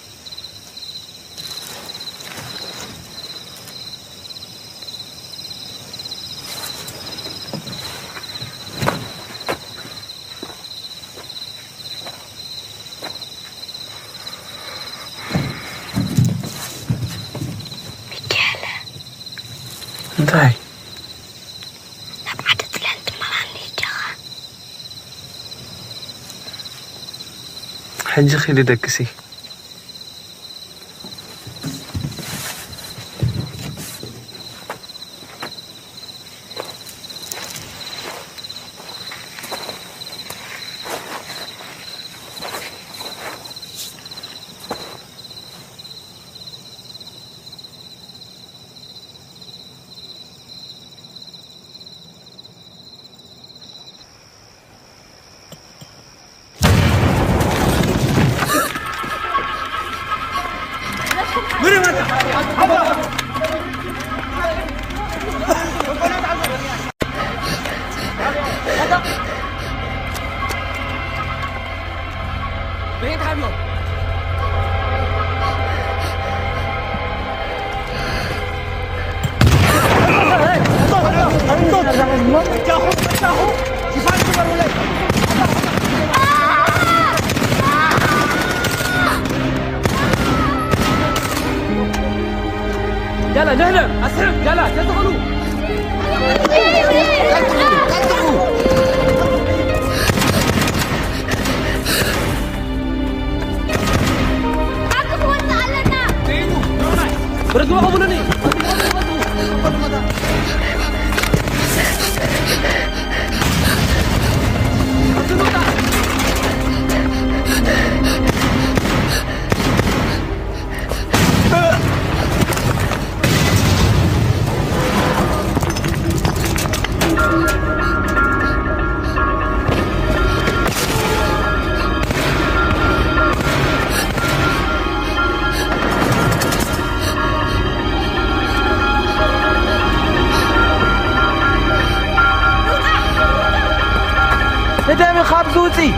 انتهي نبعد تلانت مراني جاها حجي خيلي دكسي 别太远。يلا نهلم اسرع يلا تدخلوا برجوعوا بلوني ندامي خابزوتي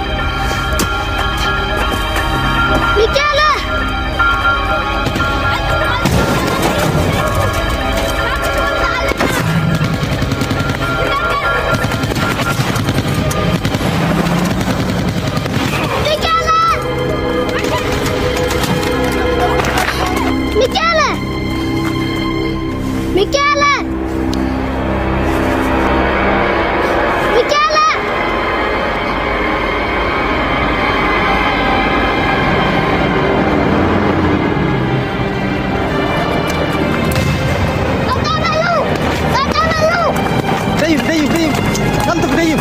ميكالا ميكالا ميكالا ميكالا ديم انطق ديم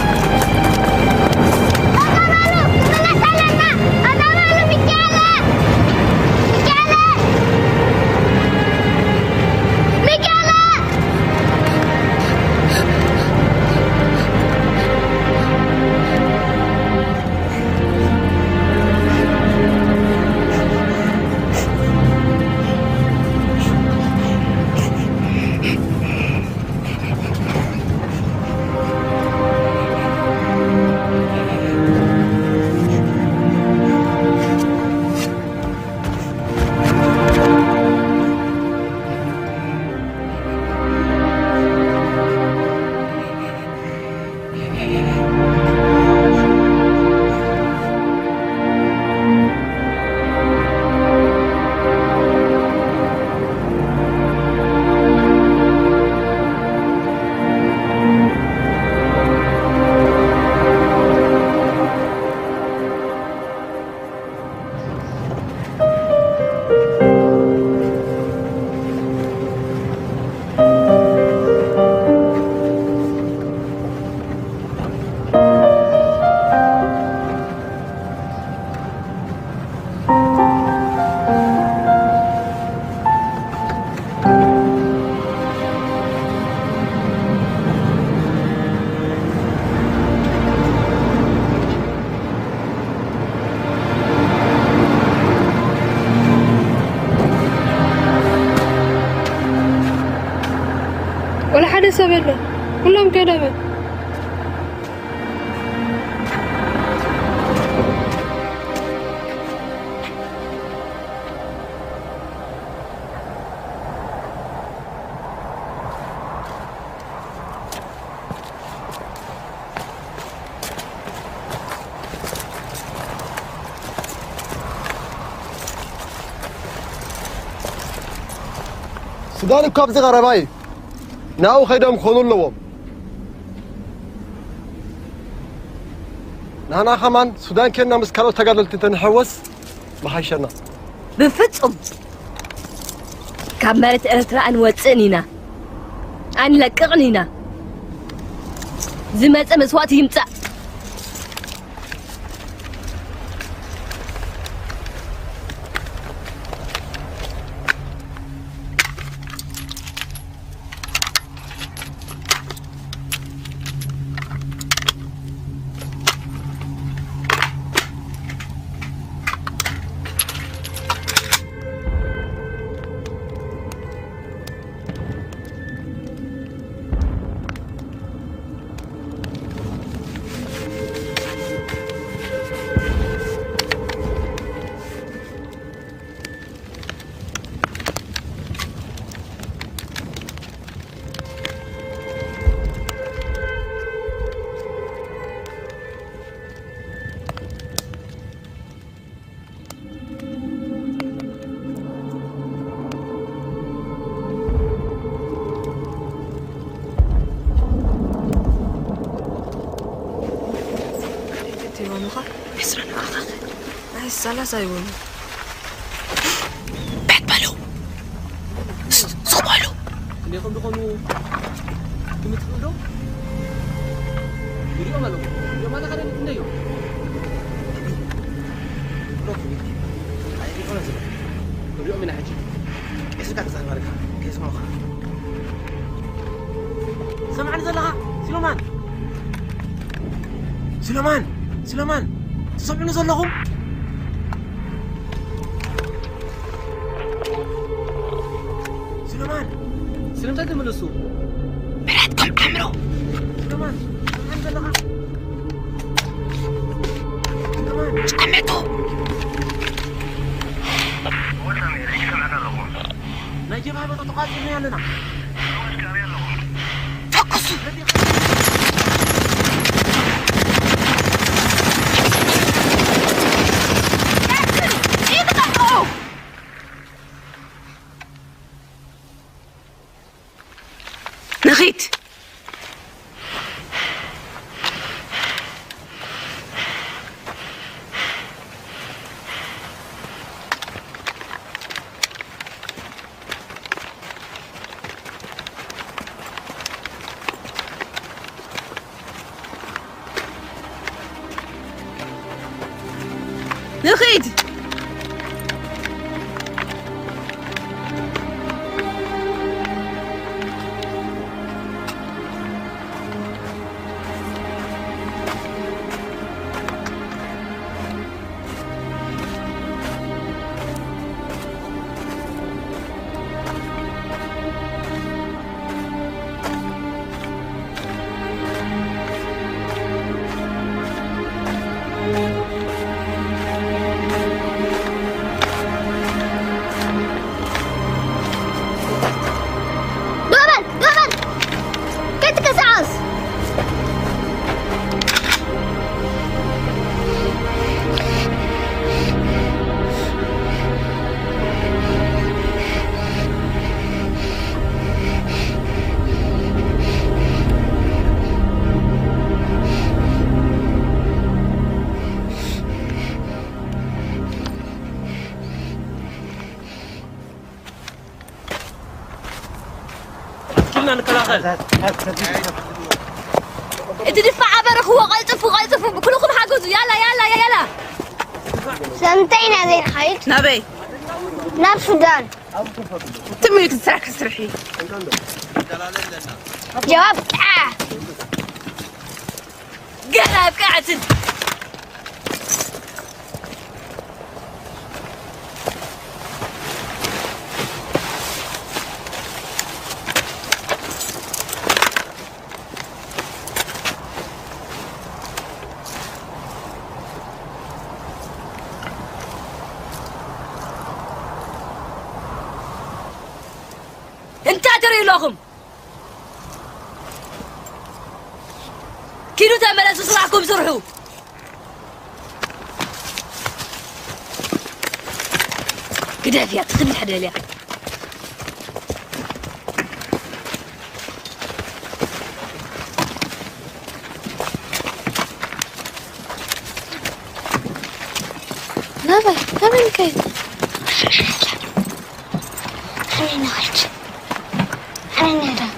ولا حدا سبب كلهم كذبة سودان كابز غرباي ناو خيدهم خونوا لهم نحنا كمان سودان كنا مسكروا تقالل تنحوس ما حيشنا بفطم كامرت ارترا ان وصنينا ان لققنينا زمص مسوات يمصا مخا حسرنا أخا هاي الثلاثة يقولوا بعد بالو صبالو ليكم دخلوا كم تقولوا اليوم مالو اليوم هذا خلينا نتنيو اليوم من حجي ايش بدك تسال مالك كيف اسمه سمعني زلها سليمان تسمعوني زلهم سليمان تقدم السوق بلادكم عمرو سليمان زلها عمتو نجيب هاي بطاقات لنا فقصوا نغيت نغيت تدفع عبرك هو غلطفوا كلكم حاجزوا يلا سمتين زين خيط نبي ناب سودان تملك تسرحي جواب قلب قاعد لهم كيلو تملسوا صراحكم سرحوا كده فيها تخلي حدا ليها نابا كيف خلينا نخرج أنا نرى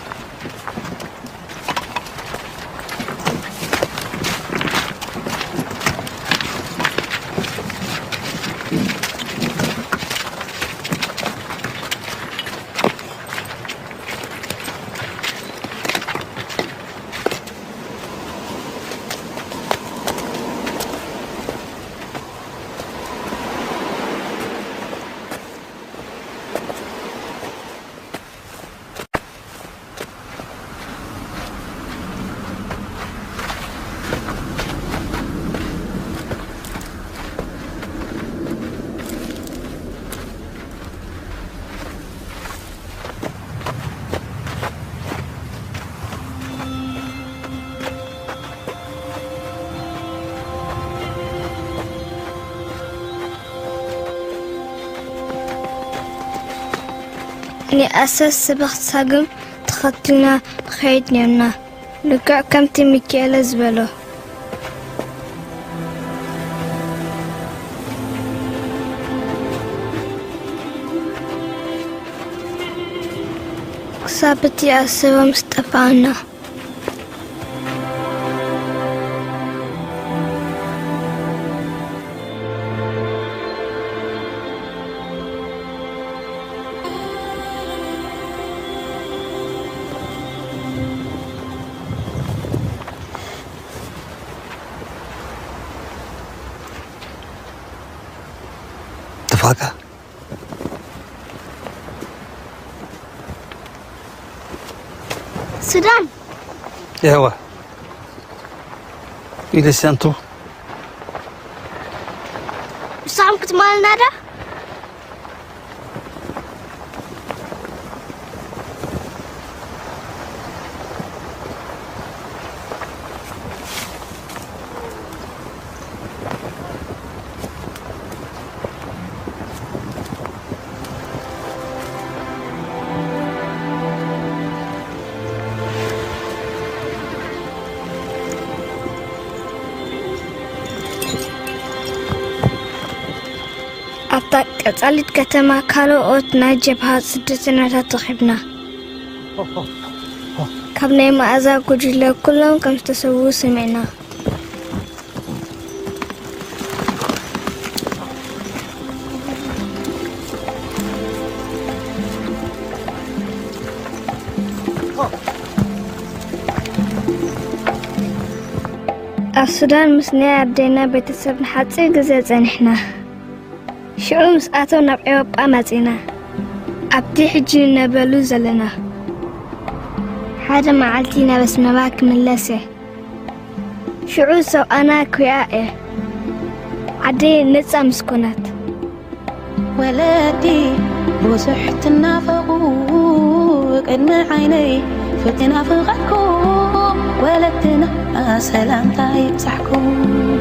أني أساس سبخ ساقم تخطلنا خيط نيونا لقع كمتي ميكيالا زبالو كسابتي أسوى مستفانا تفاقة سودان ايوه إلى سانتو سام كتمال نادا قصالت كتما كالوت ناجبها سدتنا تخبنا كبني ما أزا كجلا كلهم كم تسووا سمعنا السودان مسني عدينا بيتسبن حتى جزازن إحنا شعو مسقاتو نبعيو بقامتنا أبدي حجي نبالو زلنا حاجة معالتينا بس مباك من لسه شعو سو أنا كويائي عدي نتسا مسكونات ولادي بوسحت النافقو قدم عيني فتنا فغكو ولدنا سلام طيب صحكم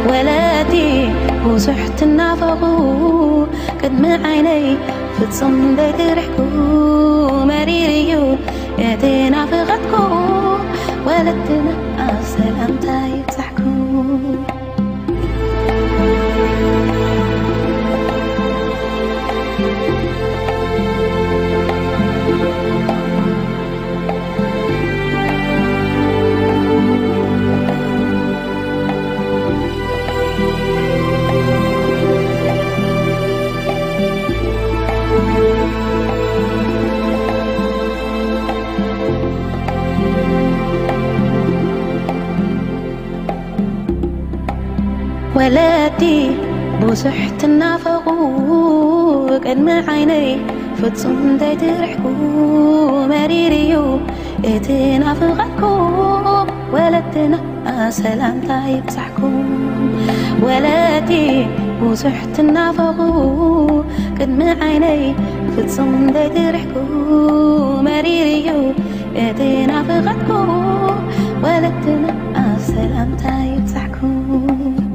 ولادي وزحت النافقو قدم عيني فتصم ديرحكو مريريو يدينا فغكو ولدنا سلام طيب صحكم ولادي بوسحت النافقو قدم عيني فتصم ديرحكو مريريو اتنا فغكو ولدنا سلام طيب صحكم ولادي بوسحت النافقو قدم عيني فتصم ديرحكو مريريو اتنا فغكو ولدنا سلام طيب صحكم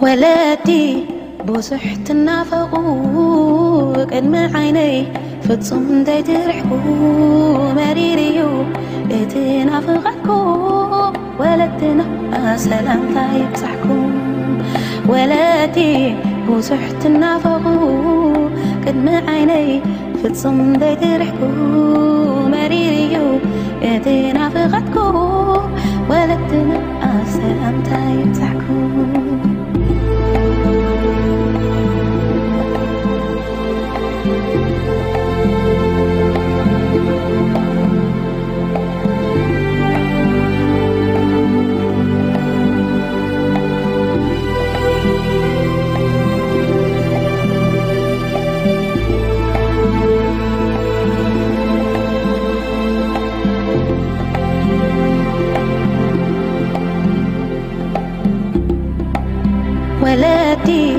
ولادي بوسحت النافقو قدم عيني فتصم ديرحكو مريريو اتنا فغكو ولدنا سلام طيب صحكم ولادي بوسحت النافقو قدم عيني فتصم ديرحكو مريريو اتنا فغكو ولدنا سلام طيب صحكم ولادي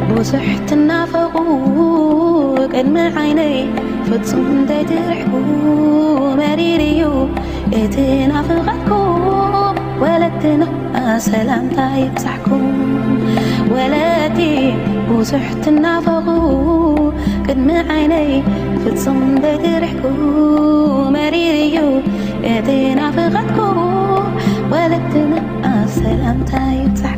بوسحت النافقو قدم عيني فتصم ديرحكو مريريو اتنا فغكو ولدنا سلام طيب صحكم ولادي بوسحت النافقو قدم عيني فتصم ديرحكو مريريو اتنا فغكو ولدنا سلام طيب صحكم